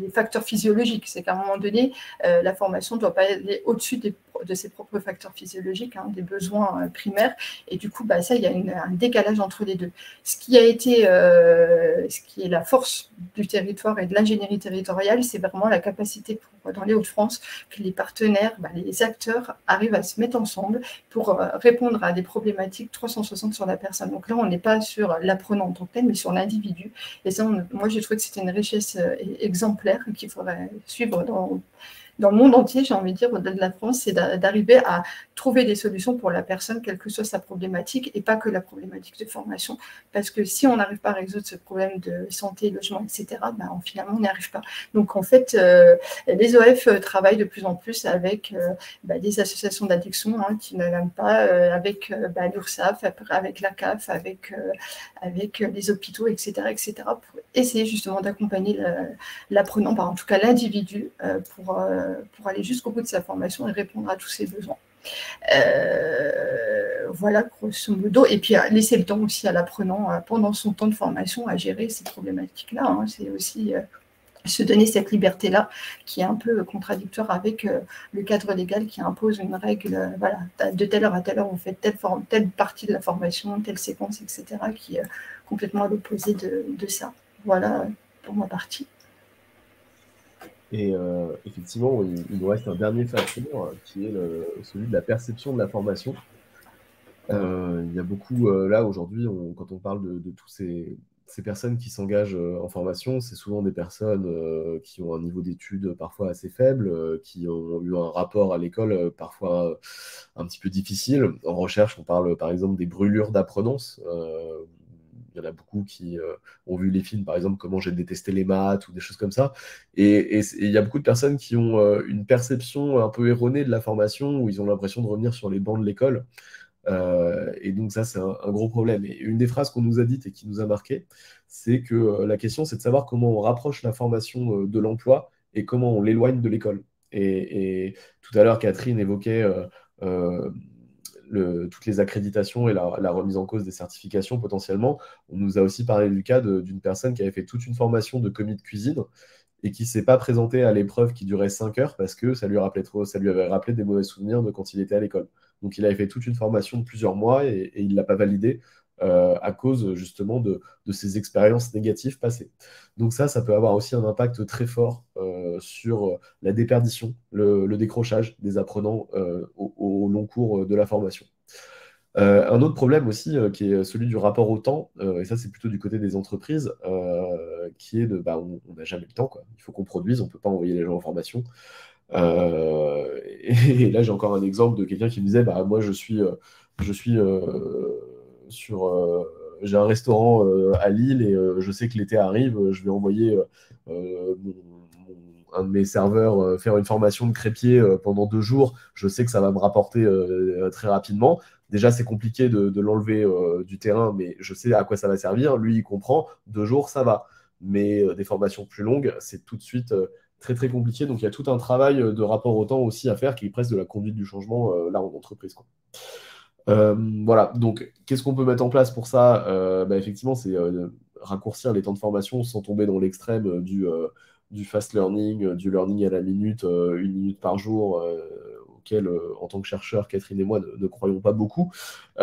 les facteurs physiologiques. C'est qu'à un moment donné, la formation ne doit pas aller au-dessus de ses propres facteurs physiologiques, des besoins primaires. Et du coup, ça, il y a un décalage entre les deux. Ce qui est la force du territoire et de l'ingénierie territoriale, c'est vraiment la capacité dans les Hauts-de-France que les partenaires, les acteurs arrivent à se mettre ensemble pour répondre à des problématiques 360 sur la personne. Donc là, on n'est pas sur l'apprenant en tant que tel, mais sur l'individu. Et ça, moi, j'ai trouvé que c'était une richesse exemplaire qu'il faudrait suivre dans le monde entier, j'ai envie de dire, au-delà de la France, c'est d'arriver à trouver des solutions pour la personne, quelle que soit sa problématique, et pas que la problématique de formation. Parce que si on n'arrive pas à résoudre ce problème de santé, logement, etc., finalement, on n'y arrive pas. Donc, en fait, les OF travaillent de plus en plus avec des associations d'addiction qui ne l'aiment pas, avec l'URSSAF, avec la CAF, avec les hôpitaux, etc., pour essayer justement d'accompagner l'apprenant, en tout cas l'individu, pour aller jusqu'au bout de sa formation et répondre à tous ses besoins. Voilà, grosso modo. Et puis, laisser le temps aussi à l'apprenant, pendant son temps de formation, à gérer ces problématiques-là. C'est aussi se donner cette liberté-là, qui est un peu contradictoire avec le cadre légal qui impose une règle, de telle heure à telle heure, vous faites telle partie de la formation, telle séquence, etc., qui est complètement à l'opposé de ça. Voilà pour ma partie. Et effectivement, il nous reste un dernier facteur qui est celui de la perception de l'information. Il y a beaucoup, là, aujourd'hui, quand on parle de tous ces personnes qui s'engagent en formation, c'est souvent des personnes qui ont un niveau d'études parfois assez faible, qui ont eu un rapport à l'école parfois un petit peu difficile. En recherche, on parle par exemple des brûlures d'apprenance. Il y en a beaucoup qui ont vu les films, par exemple, Comment j'ai détesté les maths ou des choses comme ça. Et il y a beaucoup de personnes qui ont une perception un peu erronée de la formation, où ils ont l'impression de revenir sur les bancs de l'école. Et donc ça, c'est un gros problème. Et une des phrases qu'on nous a dites et qui nous a marqué, c'est que la question, c'est de savoir comment on rapproche la formation de l'emploi et comment on l'éloigne de l'école. Et tout à l'heure, Catherine évoquait euh, toutes les accréditations et la remise en cause des certifications potentiellement. On nous a aussi parlé du cas d'une personne qui avait fait toute une formation de commis de cuisine et qui ne s'est pas présenté à l'épreuve qui durait 5 heures parce que ça lui avait rappelé des mauvais souvenirs de quand il était à l'école. Donc il avait fait toute une formation de plusieurs mois et il ne l'a pas validée à cause justement de ses expériences négatives passées. Donc ça peut avoir aussi un impact très fort sur la déperdition, le décrochage des apprenants au long cours de la formation. Un autre problème aussi, qui est celui du rapport au temps, et ça c'est plutôt du côté des entreprises, qui est on n'a jamais le temps, quoi. Il faut qu'on produise, on ne peut pas envoyer les gens en formation. Et là j'ai encore un exemple de quelqu'un qui me disait, moi je suis j'ai un restaurant à Lille et je sais que l'été arrive, je vais envoyer un de mes serveurs faire une formation de crépier pendant 2 jours, je sais que ça va me rapporter très rapidement. Déjà, c'est compliqué de l'enlever du terrain, mais je sais à quoi ça va servir. Lui, il comprend. 2 jours, ça va. Mais des formations plus longues, c'est tout de suite très, très compliqué. Donc, il y a tout un travail de rapport au temps aussi à faire qui est presque de la conduite du changement là en entreprise, quoi. Voilà. Donc, qu'est-ce qu'on peut mettre en place pour ça? Effectivement, c'est raccourcir les temps de formation sans tomber dans l'extrême du fast learning, du learning à la minute, 1 minute par jour, auquel, en tant que chercheur, Catherine et moi ne croyons pas beaucoup, et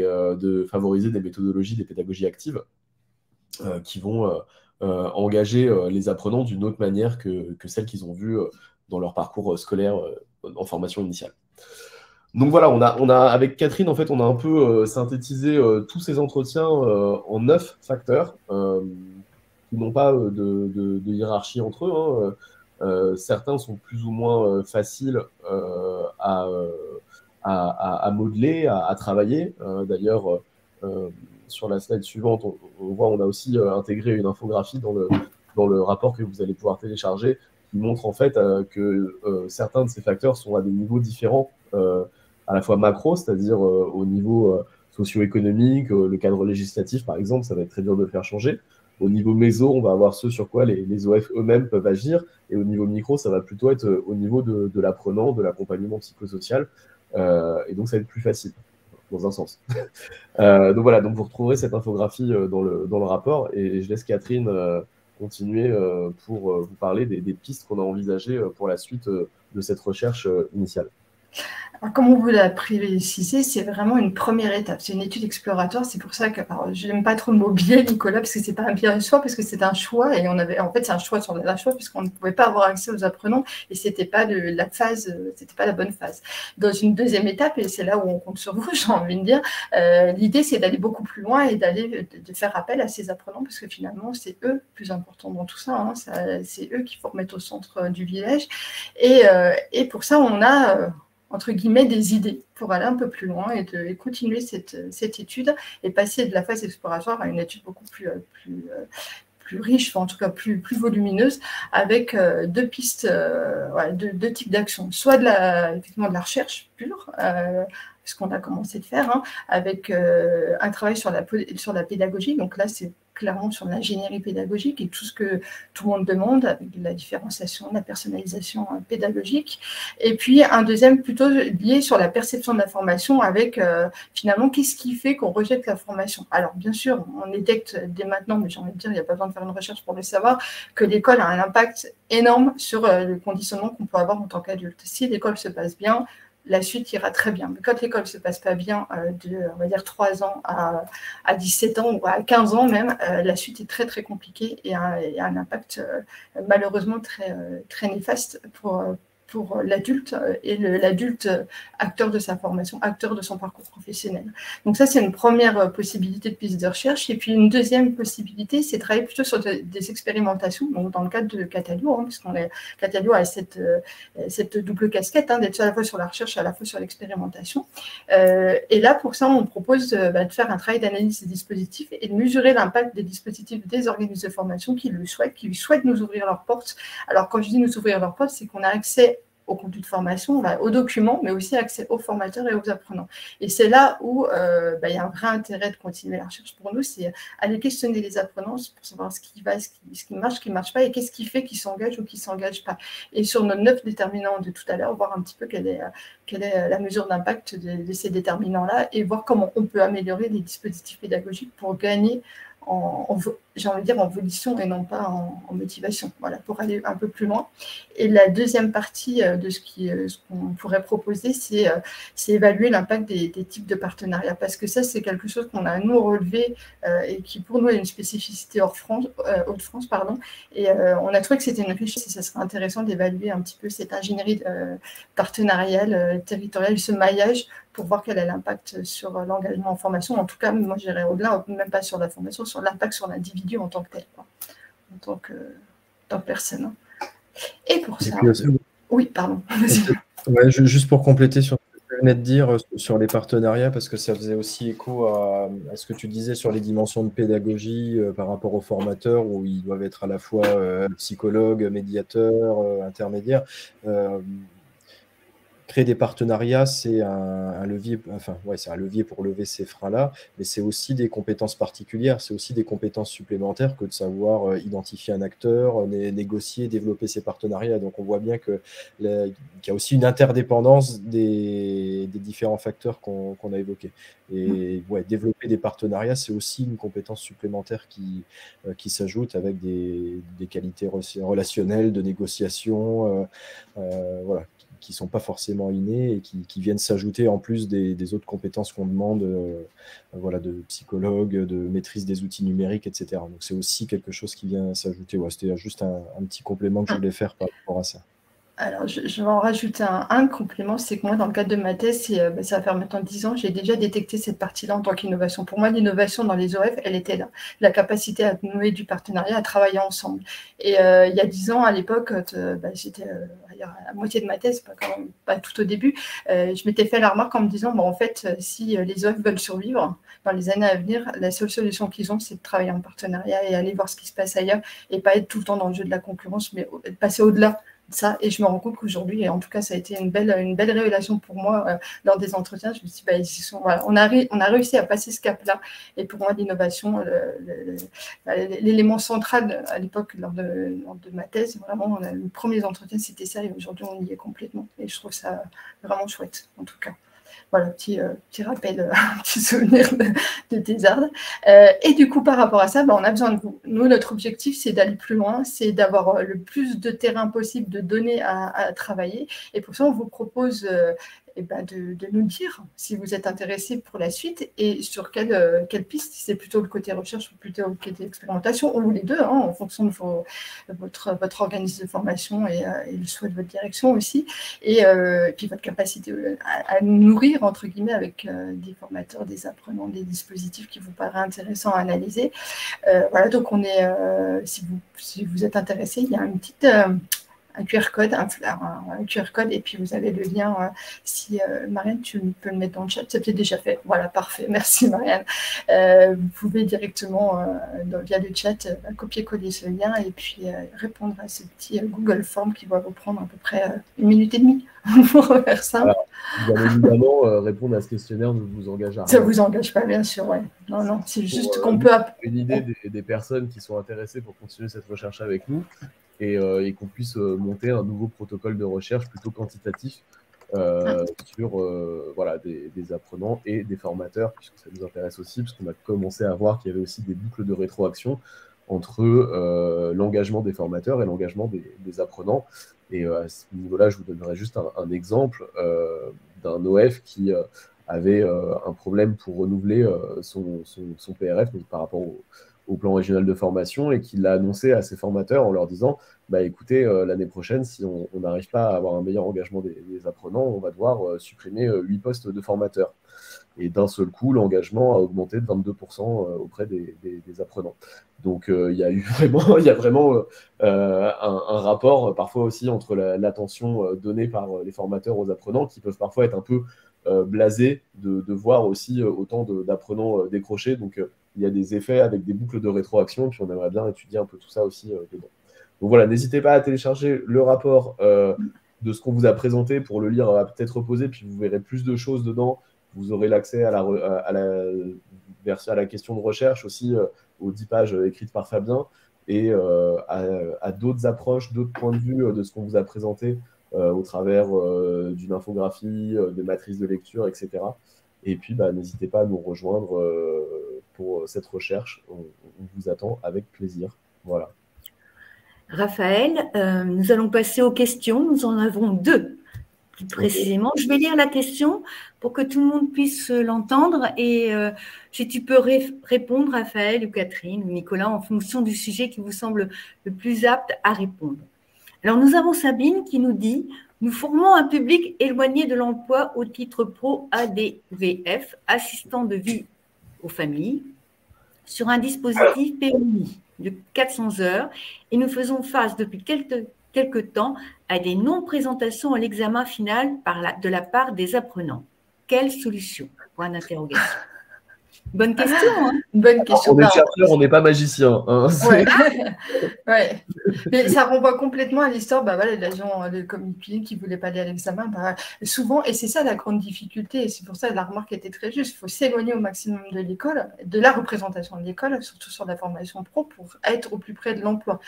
de favoriser des méthodologies, des pédagogies actives qui vont engager les apprenants d'une autre manière que celles qu'ils ont vues dans leur parcours scolaire en formation initiale. Donc voilà, avec Catherine, en fait, on a un peu synthétisé tous ces entretiens en 9 facteurs qui n'ont pas de hiérarchie entre eux, hein. Certains sont plus ou moins faciles à modeler, à travailler. D'ailleurs, sur la slide suivante, on voit, on a aussi intégré une infographie dans le rapport que vous allez pouvoir télécharger qui montre en fait que certains de ces facteurs sont à des niveaux différents, à la fois macro, c'est-à-dire au niveau socio-économique, le cadre législatif par exemple, ça va être très dur de le faire changer. Au niveau méso, on va avoir ce sur quoi les OF eux-mêmes peuvent agir, et au niveau micro, ça va plutôt être au niveau de l'apprenant, de l'accompagnement psychosocial, et donc ça va être plus facile, dans un sens. Donc voilà, donc vous retrouverez cette infographie dans le rapport, et je laisse Catherine continuer pour vous parler des pistes qu'on a envisagées pour la suite de cette recherche initiale. Alors, comme on vous l'a précisé, c'est vraiment une première étape. C'est une étude exploratoire. C'est pour ça que je n'aime pas trop le mot biais, Nicolas, parce que c'est pas un biais en soi, parce que c'est un choix. Et c'est un choix sur un choix, puisqu'on ne pouvait pas avoir accès aux apprenants, et c'était pas la phase, c'était pas la bonne phase. Dans une deuxième étape, et c'est là où on compte sur vous, j'ai envie de dire, l'idée c'est d'aller beaucoup plus loin et de faire appel à ces apprenants, parce que finalement c'est eux le plus importants dans tout ça, hein. C'est eux qu'il faut remettre au centre du village. Et pour ça, on a entre guillemets, des idées pour aller un peu plus loin et continuer cette étude et passer de la phase exploratoire à une étude beaucoup plus riche, enfin, en tout cas plus volumineuse, avec 2 pistes, deux types d'actions. Soit effectivement de la recherche pure, ce qu'on a commencé de faire, hein, avec un travail sur la pédagogie. Donc là, c'est clairement sur l'ingénierie pédagogique et tout ce que tout le monde demande, avec la différenciation, la personnalisation pédagogique. Et puis un deuxième plutôt lié sur la perception de l'information, avec finalement qu'est-ce qui fait qu'on rejette l'information. Alors bien sûr, on détecte dès maintenant, mais j'ai envie de dire, il n'y a pas besoin de faire une recherche pour le savoir, que l'école a un impact énorme sur le conditionnement qu'on peut avoir en tant qu'adulte. Si l'école se passe bien, la suite ira très bien. Mais quand l'école ne se passe pas bien on va dire 3 ans à 17 ans ou à 15 ans même, la suite est très très compliquée et a un impact malheureusement très, très néfaste pour l'adulte et l'adulte acteur de sa formation, acteur de son parcours professionnel. Donc ça, c'est une première possibilité de piste de recherche. Et puis une deuxième possibilité, c'est de travailler plutôt sur des expérimentations, donc dans le cadre de Catalio, puisqu'on Catalio a cette double casquette, d'être à la fois sur la recherche et à la fois sur l'expérimentation. Et là, pour ça, on propose de faire un travail d'analyse des dispositifs et de mesurer l'impact des dispositifs des organismes de formation qui souhaitent nous ouvrir leurs portes. Alors, quand je dis nous ouvrir leurs portes, c'est qu'on a accès au contenu de formation, aux documents, mais aussi accès aux formateurs et aux apprenants. Et c'est là où il y a un vrai intérêt de continuer la recherche pour nous, c'est aller questionner les apprenants pour savoir ce qui va, ce qui marche pas, et qu'est-ce qui fait qu'ils s'engagent ou qu'ils ne s'engagent pas. Et sur nos 9 déterminants de tout à l'heure, voir un petit peu quelle est la mesure d'impact de ces déterminants-là, et voir comment on peut améliorer les dispositifs pédagogiques pour gagner j'ai envie de dire en volition et non pas en motivation, voilà, pour aller un peu plus loin. Et la deuxième partie de ce qu'on pourrait proposer, c'est évaluer l'impact des types de partenariats, parce que ça, c'est quelque chose qu'on a nous relevé et qui pour nous est une spécificité Hauts-de-France, et on a trouvé que c'était une richesse et ça serait intéressant d'évaluer un petit peu cette ingénierie partenariale, territoriale, ce maillage, pour voir quel est l'impact sur l'engagement en formation. En tout cas, moi, j'irais au-delà, même pas sur la formation, sur l'impact sur l'individu en tant que tel, en tant que personne. Et pour ça... Oui, pardon. Ouais, juste pour compléter sur ce que tu venais de dire sur les partenariats, parce que ça faisait aussi écho à ce que tu disais sur les dimensions de pédagogie par rapport aux formateurs, où ils doivent être à la fois psychologues, médiateurs, intermédiaires. Créer des partenariats, c'est un levier, c'est un levier pour lever ces freins-là, mais c'est aussi des compétences particulières, c'est aussi des compétences supplémentaires que de savoir identifier un acteur, négocier, développer ses partenariats. Donc on voit bien qu'il y a aussi une interdépendance des différents facteurs qu'on a évoqués. Et développer des partenariats, c'est aussi une compétence supplémentaire qui s'ajoute avec des qualités relationnelles, de négociation, qui ne sont pas forcément innés et qui viennent s'ajouter en plus des autres compétences qu'on demande, de psychologue, de maîtrise des outils numériques, etc. Donc c'est aussi quelque chose qui vient s'ajouter. C'était juste un petit complément que je voulais faire par rapport à ça. Alors, je vais en rajouter un complément, c'est que moi, dans le cadre de ma thèse, ça va faire maintenant 10 ans, j'ai déjà détecté cette partie-là en tant qu'innovation. Pour moi, l'innovation dans les OF, elle était là. La capacité à nouer du partenariat, à travailler ensemble. Et il y a 10 ans, à l'époque, j'étais à moitié de ma thèse, pas tout au début, je m'étais fait la remarque en me disant, en fait, si les OF veulent survivre dans les années à venir, la seule solution qu'ils ont, c'est de travailler en partenariat et aller voir ce qui se passe ailleurs et pas être tout le temps dans le jeu de la concurrence, mais passer au-delà ça. Et je me rends compte qu'aujourd'hui, et en tout cas, ça a été une belle révélation pour moi lors des entretiens. Je me suis dit, on a réussi à passer ce cap-là. Et pour moi, l'innovation, l'élément central à l'époque, lors de ma thèse, vraiment, les premiers entretiens, c'était ça. Et aujourd'hui, on y est complètement. Et je trouve ça vraiment chouette, en tout cas. Voilà, petit rappel, petit souvenir de Thésarde. Et du coup, par rapport à ça, on a besoin de vous. Nous, notre objectif, c'est d'aller plus loin, c'est d'avoir le plus de terrain possible, de données à travailler. Et pour ça, on vous propose de nous dire si vous êtes intéressé pour la suite et sur quelle piste, si c'est plutôt le côté recherche ou plutôt le côté expérimentation, ou les deux, en fonction de votre organisme de formation et le souhait de votre direction aussi, et puis votre capacité à nous nourrir, entre guillemets, avec des formateurs, des apprenants, des dispositifs qui vous paraissent intéressants à analyser. Voilà, donc on est, si vous êtes intéressé, il y a une petite... un QR code, un QR code, et puis vous avez le lien. Si Marianne, tu peux le mettre dans le chat, c'est peut-être déjà fait. Voilà, parfait, merci Marianne. Vous pouvez directement, via le chat, copier-coller ce lien et puis répondre à ce petit Google Form qui va vous prendre à peu près 1 minute et demie pour faire ça. Alors, bien évidemment, répondre à ce questionnaire ne vous engage à rien. Ça ne vous engage pas, bien sûr, ouais. Non, c'est juste qu'on peut... Une idée des personnes qui sont intéressées pour continuer cette recherche avec nous, et qu'on puisse monter un nouveau protocole de recherche plutôt quantitatif sur des apprenants et des formateurs, puisque ça nous intéresse aussi, parce qu'on a commencé à voir qu'il y avait aussi des boucles de rétroaction entre l'engagement des formateurs et l'engagement des apprenants. Et à ce niveau-là, je vous donnerai juste un exemple. d'un OF qui avait un problème pour renouveler son PRF, donc par rapport au plan régional de formation, et qui l'a annoncé à ses formateurs en leur disant bah, écoutez, l'année prochaine, si on n'arrive pas à avoir un meilleur engagement des apprenants, on va devoir supprimer 8 postes de formateurs. Et d'un seul coup, l'engagement a augmenté de 22% auprès des apprenants. Donc, il y a vraiment un rapport parfois aussi entre l'attention donnée par les formateurs aux apprenants, qui peuvent parfois être un peu blasés de voir aussi autant d'apprenants décrochés. Donc, il y a des effets avec des boucles de rétroaction, et puis on aimerait bien étudier un peu tout ça aussi dedans. Donc voilà, n'hésitez pas à télécharger le rapport de ce qu'on vous a présenté pour le lire à tête reposée, puis vous verrez plus de choses dedans. Vous aurez l'accès à la question de recherche aussi, aux 10 pages écrites par Fabien, et à d'autres approches, d'autres points de vue de ce qu'on vous a présenté au travers d'une infographie, des matrices de lecture, etc. Et puis, n'hésitez pas à nous rejoindre pour cette recherche. On vous attend avec plaisir. Voilà. Raphaël, nous allons passer aux questions. Nous en avons 2, plus précisément. Je vais lire la question pour que tout le monde puisse l'entendre. Et si tu peux répondre, Raphaël ou Catherine ou Nicolas, en fonction du sujet qui vous semble le plus apte à répondre. Alors, nous avons Sabine qui nous dit « Nous formons un public éloigné de l'emploi au titre pro ADVF, assistant de vie aux familles, sur un dispositif PMI de 400 heures et nous faisons face depuis quelque temps à des non-présentations à l'examen final de la part des apprenants. Quelle solution ? Point d'interrogation. Bonne question. Hein. Bonne question. On est chercheur, on n'est pas magicien. Hein, ouais. Mais ça renvoie complètement à l'histoire des agents de comité qui ne voulaient pas aller à l'examen. Souvent, et c'est ça la grande difficulté, et c'est pour ça que la remarque était très juste, il faut s'éloigner au maximum de l'école, de la représentation de l'école, surtout sur la formation pro, pour être au plus près de l'emploi.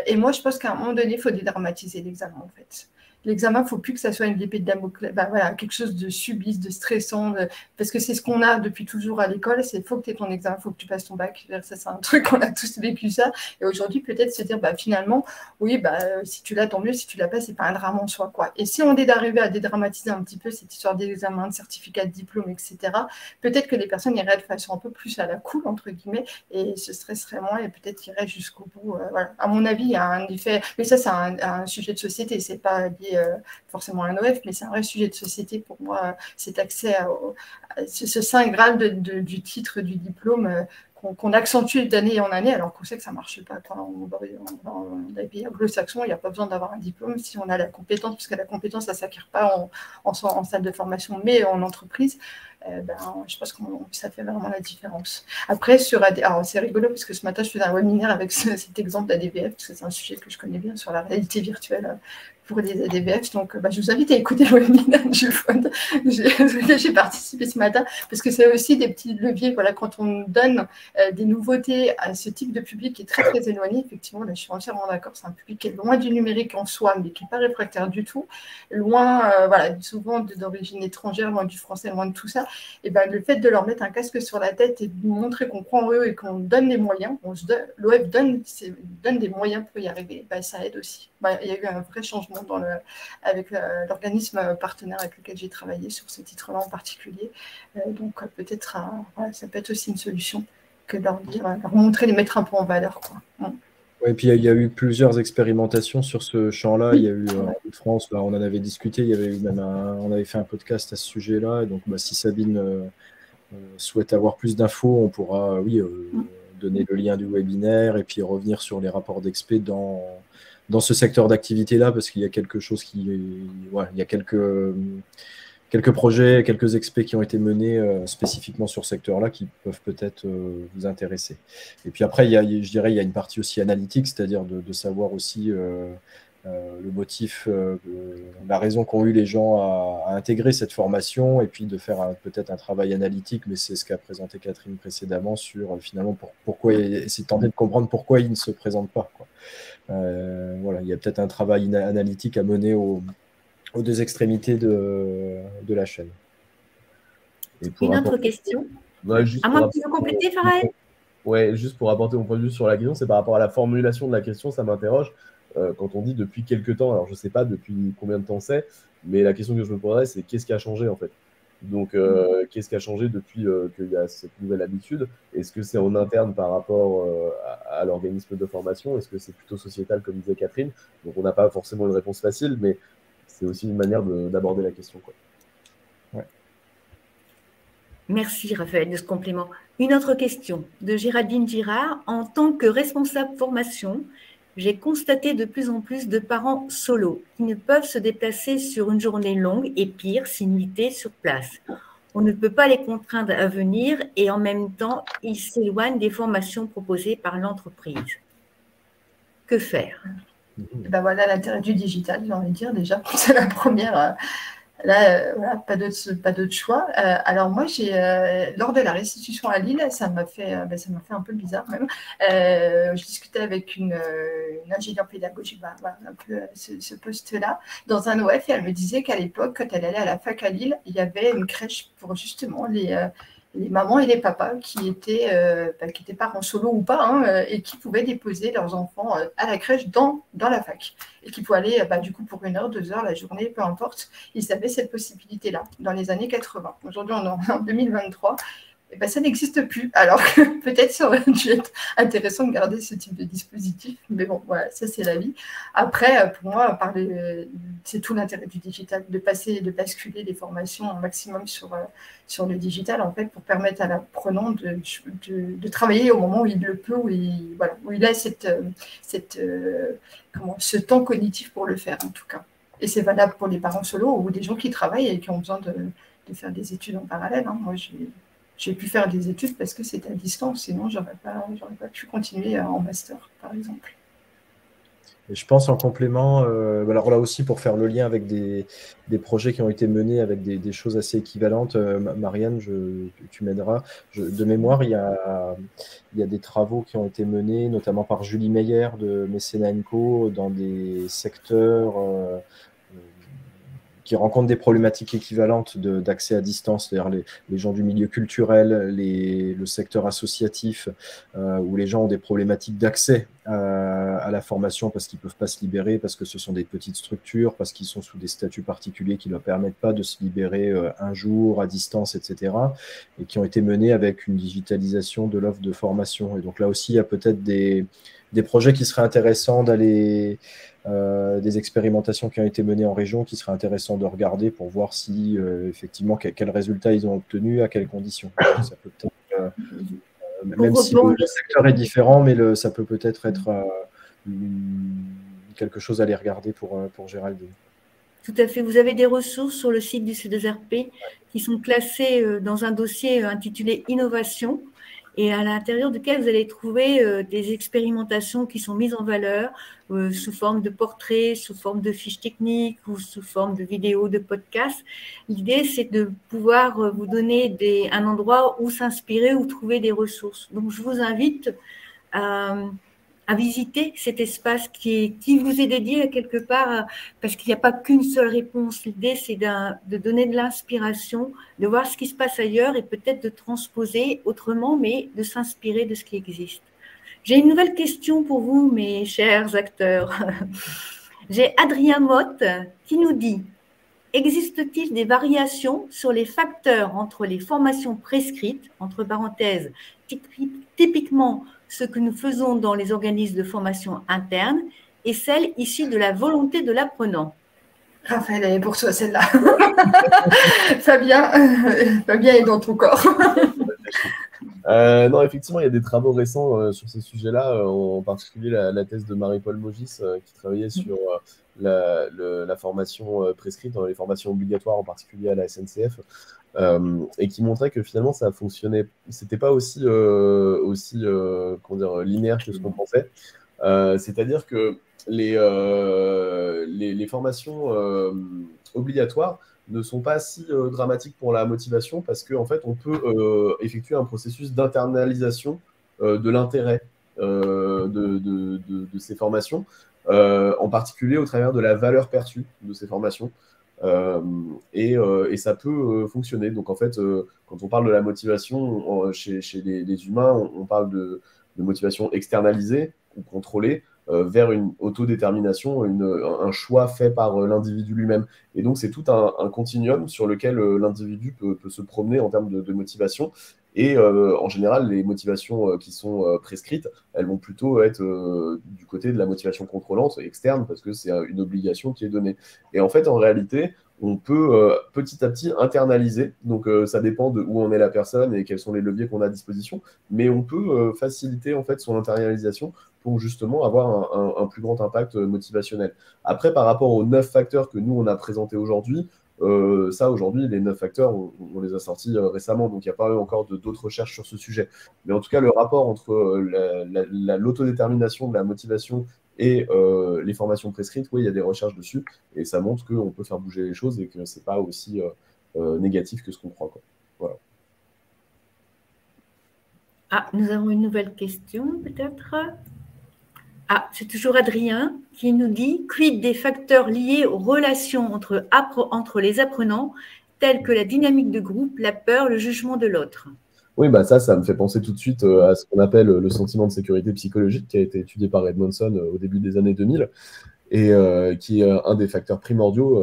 Et moi, je pense qu'à un moment donné, il faut dédramatiser l'examen, en fait. L'examen, il ne faut plus que ça soit une épée de Damoclès, quelque chose de subisse, de stressant, parce que c'est ce qu'on a depuis toujours à l'école, c'est il faut que tu aies ton examen, il faut que tu passes ton bac. Ça, c'est un truc, on a tous vécu ça. Et aujourd'hui, peut-être se dire, finalement, oui, si tu l'as, tant mieux, si tu l'as pas, c'est pas un drame en soi, quoi. Et si on est d'arriver à dédramatiser un petit peu cette histoire d'examen, de certificat de diplôme, etc., peut-être que les personnes iraient de façon un peu plus à la cool, entre guillemets, et se stresseraient moins, et peut-être iraient jusqu'au bout. Voilà. À mon avis, il y a un effet, mais ça, c'est un sujet de société, c'est pas lié forcément un OF, mais c'est un vrai sujet de société pour moi, cet accès à ce saint graal du titre du diplôme qu'on accentue d'année en année, alors qu'on sait que ça ne marche pas. Dans les pays anglo-saxons, il n'y a pas besoin d'avoir un diplôme si on a la compétence, parce que la compétence, ça ne s'acquiert pas en salle de formation, mais en entreprise. Je pense que ça fait vraiment la différence. Après, alors c'est rigolo parce que ce matin, je faisais un webinaire avec cet exemple d'ADVF, parce que c'est un sujet que je connais bien sur la réalité virtuelle pour les ADVF. Donc, je vous invite à écouter le webinaire j'ai participé ce matin, parce que c'est aussi des petits leviers. Voilà, quand on donne des nouveautés à ce type de public qui est très, très éloigné, effectivement, là, je suis entièrement d'accord, c'est un public qui est loin du numérique en soi, mais qui n'est pas réfractaire du tout, loin, souvent d'origine étrangère, loin du français, loin de tout ça. Et le fait de leur mettre un casque sur la tête et de montrer qu'on croit en eux et qu'on donne les moyens, l'OF donne des moyens pour y arriver, ça aide aussi. Il y a eu un vrai changement avec l'organisme partenaire avec lequel j'ai travaillé sur ce titre-là en particulier. Donc peut-être, ça peut être aussi une solution que de leur montrer, les mettre un peu en valeur, quoi. Et puis il y a eu plusieurs expérimentations sur ce champ-là. Il y a eu en France, on en avait discuté, il y avait eu même on avait fait un podcast à ce sujet-là. Et donc si Sabine souhaite avoir plus d'infos, on pourra donner le lien du webinaire et puis revenir sur les rapports d'expé dans ce secteur d'activité-là, parce qu'il y a quelque chose il y a quelques projets, quelques expés qui ont été menés spécifiquement sur ce secteur-là qui peuvent peut-être vous intéresser. Et puis après, je dirais, il y a une partie aussi analytique, c'est-à-dire de savoir aussi le motif, la raison qu'ont eu les gens à intégrer cette formation, et puis de faire peut-être un travail analytique, mais c'est ce qu'a présenté Catherine précédemment sur finalement pourquoi, essayer de tenter de comprendre pourquoi ils ne se présentent pas, quoi. Il y a peut-être un travail analytique à mener aux deux extrémités de la chaîne. Et une autre question. À moins que tu veux compléter, Farah? Ouais, juste pour apporter mon point de vue sur la question, c'est par rapport à la formulation de la question, ça m'interroge. quand on dit depuis quelques temps, alors je ne sais pas depuis combien de temps c'est, mais la question que je me poserais, c'est qu'est-ce qui a changé en fait? Donc, qu'est-ce qui a changé depuis qu'il y a cette nouvelle habitude? Est-ce que c'est en interne par rapport à l'organisme de formation? Est-ce que c'est plutôt sociétal, comme disait Catherine? Donc, on n'a pas forcément une réponse facile, mais c'est aussi une manière d'aborder la question, quoi. Ouais. Merci Raphaël de ce complément. Une autre question de Géraldine Girard. En tant que responsable formation, j'ai constaté de plus en plus de parents solos qui ne peuvent se déplacer sur une journée longue et pire, s'y nuiter sur place. On ne peut pas les contraindre à venir et en même temps, ils s'éloignent des formations proposées par l'entreprise. Que faire? Ben voilà l'intérêt du digital, j'ai envie de dire déjà. C'est la première. Là, voilà, pas d'autre choix. Alors moi, lors de la restitution à Lille, ça m'a fait un peu bizarre même. Je discutais avec une ingénieure pédagogique, un peu ce poste-là, dans un OF, et elle me disait qu'à l'époque, quand elle allait à la fac à Lille, il y avait une crèche pour justement les mamans et les papas qui étaient parents solo ou pas, hein, et qui pouvaient déposer leurs enfants à la crèche dans la fac. Et qui pouvaient aller, du coup, pour 1 heure, 2 heures, la journée, peu importe. Ils avaient cette possibilité-là dans les années 80. Aujourd'hui, on est en 2023. Et ça n'existe plus. Alors que peut-être ça aurait dû être intéressant de garder ce type de dispositif. Mais bon, voilà, ça c'est la vie. Après, pour moi, c'est tout l'intérêt du digital, de basculer les formations au maximum sur le digital, en fait, pour permettre à l'apprenant de travailler au moment où il le peut, où il a ce temps cognitif pour le faire, en tout cas. Et c'est valable pour les parents solos ou des gens qui travaillent et qui ont besoin de faire des études en parallèle. Hein. Moi, j'ai pu faire des études parce que c'était à distance, sinon j'aurais pas pu continuer en master, par exemple. Et je pense en complément, alors là aussi pour faire le lien avec des projets qui ont été menés avec des choses assez équivalentes, Marianne, tu m'aideras. De mémoire, il y a des travaux qui ont été menés, notamment par Julie Meyer de Mécénat & Co, dans des secteurs qui rencontrent des problématiques équivalentes d'accès à distance, c'est-à-dire les gens du milieu culturel, le secteur associatif, où les gens ont des problématiques d'accès à la formation parce qu'ils ne peuvent pas se libérer, parce que ce sont des petites structures, parce qu'ils sont sous des statuts particuliers qui ne leur permettent pas de se libérer un jour à distance, etc., et qui ont été menés avec une digitalisation de l'offre de formation. Et donc là aussi, il y a peut-être des projets qui seraient intéressants d'aller... des expérimentations qui ont été menées en région qui seraient intéressantes de regarder pour voir si effectivement quels résultats ils ont obtenus, à quelles conditions. Ça peut peut-être, même si le secteur est différent, mais ça peut peut-être être quelque chose à aller regarder pour Géraldine. Tout à fait. Vous avez des ressources sur le site du C2RP qui sont classées dans un dossier intitulé Innovation, et à l'intérieur duquel vous allez trouver des expérimentations qui sont mises en valeur sous forme de portraits, sous forme de fiches techniques ou sous forme de vidéos, de podcasts. L'idée, c'est de pouvoir vous donner un endroit où s'inspirer, où trouver des ressources. Donc, je vous invite à visiter cet espace qui vous est dédié quelque part, parce qu'il n'y a pas qu'une seule réponse. L'idée, c'est de donner de l'inspiration, de voir ce qui se passe ailleurs et peut-être de transposer autrement, mais de s'inspirer de ce qui existe. J'ai une nouvelle question pour vous, mes chers acteurs. J'ai Adrien Motte qui nous dit: existe-t-il des variations sur les facteurs entre les formations prescrites, entre parenthèses, typiquement ce que nous faisons dans les organismes de formation interne, et celles issues de la volonté de l'apprenant? Raphaël, elle est pour toi celle-là. Fabien est dans ton corps. Non, effectivement, il y a des travaux récents sur ces sujets-là, en particulier la thèse de Marie-Paul Mogis qui travaillait sur la formation prescrite, dans les formations obligatoires, en particulier à la SNCF, et qui montrait que finalement ça fonctionnait, c'était pas aussi linéaire que ce qu'on pensait. C'est-à-dire que les formations obligatoires ne sont pas si dramatiques pour la motivation, parce qu'en fait, on peut effectuer un processus d'internalisation de l'intérêt de ces formations, en particulier au travers de la valeur perçue de ces formations. Et ça peut fonctionner. Donc, en fait, quand on parle de la motivation chez les humains, on parle de motivation externalisée ou contrôlée, vers une autodétermination, un choix fait par l'individu lui-même. Et donc, c'est tout un continuum sur lequel l'individu peut se promener en termes de motivation. Et en général, les motivations qui sont prescrites, elles vont plutôt être du côté de la motivation contrôlante, externe, parce que c'est une obligation qui est donnée. Et en fait, en réalité, on peut petit à petit internaliser. Donc, ça dépend de où en est la personne et quels sont les leviers qu'on a à disposition. Mais on peut faciliter en fait son internalisation pour justement avoir un plus grand impact motivationnel. Après, par rapport aux 9 facteurs que nous, on a présentés aujourd'hui, ça, aujourd'hui, les 9 facteurs, on les a sortis récemment, donc il n'y a pas eu encore d'autres recherches sur ce sujet. Mais en tout cas, le rapport entre l'autodétermination de la motivation et les formations prescrites, oui, il y a des recherches dessus, et ça montre qu'on peut faire bouger les choses et que ce n'est pas aussi négatif que ce qu'on croit, quoi. Voilà. Ah, nous avons une nouvelle question, peut-être. Ah, c'est toujours Adrien qui nous dit « Quid des facteurs liés aux relations entre les apprenants, tels que la dynamique de groupe, la peur, le jugement de l'autre ?» Oui, bah ça me fait penser tout de suite à ce qu'on appelle le sentiment de sécurité psychologique, qui a été étudié par Edmondson au début des années 2000, et qui est un des facteurs primordiaux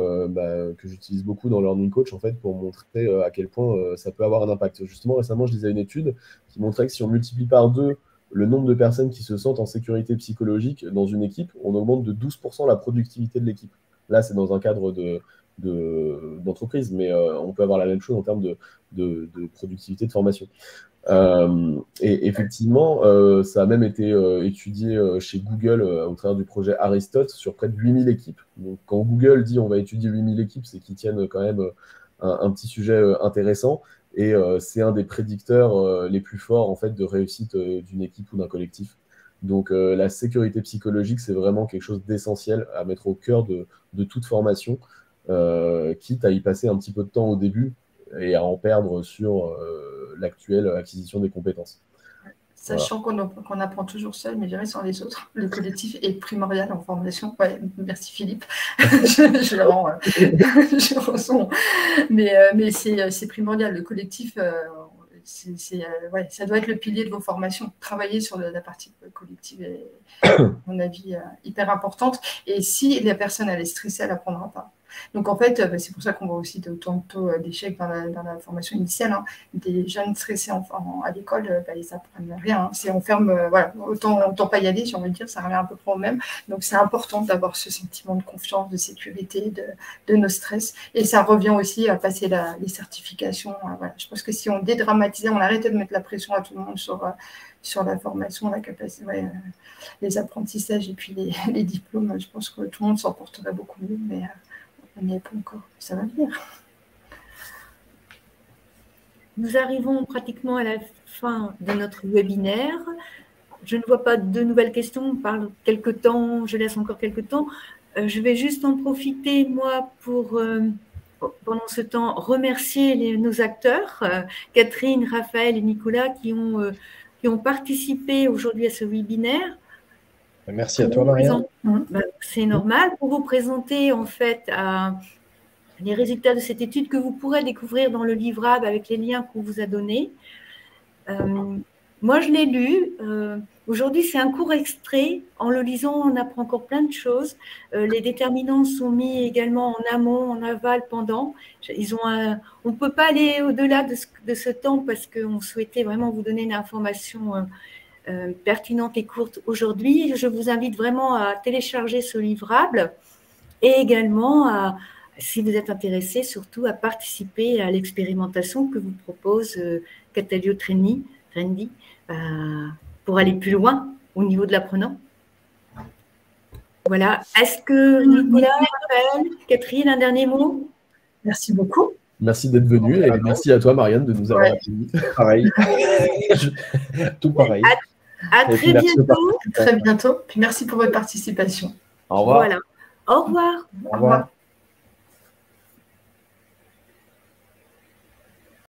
que j'utilise beaucoup dans Learning Coach, en fait, pour montrer à quel point ça peut avoir un impact. Justement, récemment, je lisais une étude qui montrait que si on multiplie par 2 le nombre de personnes qui se sentent en sécurité psychologique dans une équipe, on augmente de 12% la productivité de l'équipe. Là, c'est dans un cadre d'entreprise, mais on peut avoir la même chose en termes de productivité de formation. Et effectivement, ça a même été étudié chez Google au travers du projet Aristote sur près de 8000 équipes. Donc, quand Google dit on va étudier 8000 équipes, c'est qu'ils tiennent quand même un petit sujet intéressant. Et c'est un des prédicteurs les plus forts en fait, de réussite d'une équipe ou d'un collectif. Donc la sécurité psychologique, c'est vraiment quelque chose d'essentiel à mettre au cœur de toute formation, quitte à y passer un petit peu de temps au début et à en perdre sur l'actuelle acquisition des compétences. Sachant qu'on apprend toujours seul, mais jamais sans les autres. Le collectif est primordial en formation. Ouais, merci Philippe. je ressens. Mais c'est primordial. Le collectif, ça doit être le pilier de vos formations. Travailler sur la partie collective est, à mon avis, hyper importante. Et si la personne elle est stressée, elle n'apprendra pas. Donc, en fait, c'est pour ça qu'on voit aussi autant de taux d'échec dans la formation initiale. Hein. Des jeunes stressés à l'école, ils n'apprennent rien. Hein. On ferme, autant pas y aller, j'ai envie de dire, ça revient un peu près au même. Donc, c'est important d'avoir ce sentiment de confiance, de sécurité, de nos stress. Et ça revient aussi à passer les certifications. Voilà. Je pense que si on dédramatisait, on arrêtait de mettre la pression à tout le monde sur la formation, la capacité, les apprentissages et puis les diplômes, je pense que tout le monde s'en porterait beaucoup mieux. Mais on n'y est pas encore, ça va venir. Nous arrivons pratiquement à la fin de notre webinaire. Je ne vois pas de nouvelles questions, on parle quelques temps, je laisse encore quelques temps. Je vais juste en profiter, moi, pour, pendant ce temps, remercier nos acteurs, Catherine, Raphaël et Nicolas, qui ont participé aujourd'hui à ce webinaire. Merci à toi, Marianne. C'est normal. Pour vous présenter, en fait, les résultats de cette étude que vous pourrez découvrir dans le livrable avec les liens qu'on vous a donnés. Moi, je l'ai lu. Aujourd'hui, c'est un court extrait. En le lisant, on apprend encore plein de choses. Les déterminants sont mis également en amont, en aval, pendant. On ne peut pas aller au-delà de ce temps parce qu'on souhaitait vraiment vous donner une information pertinente et courte aujourd'hui. Je vous invite vraiment à télécharger ce livrable et également, si vous êtes intéressé, surtout à participer à l'expérimentation que vous propose Catalio Trendy pour aller plus loin au niveau de l'apprenant. Voilà. Est-ce que Nicolas, Raphaël, Catherine, un dernier mot? Merci beaucoup. Merci d'être venu et merci à toi, Marianne, de nous avoir accueillis. Pareil. Tout pareil. À très bientôt. Très bientôt. Puis merci pour votre participation. Au revoir. Voilà. Au revoir. Au revoir.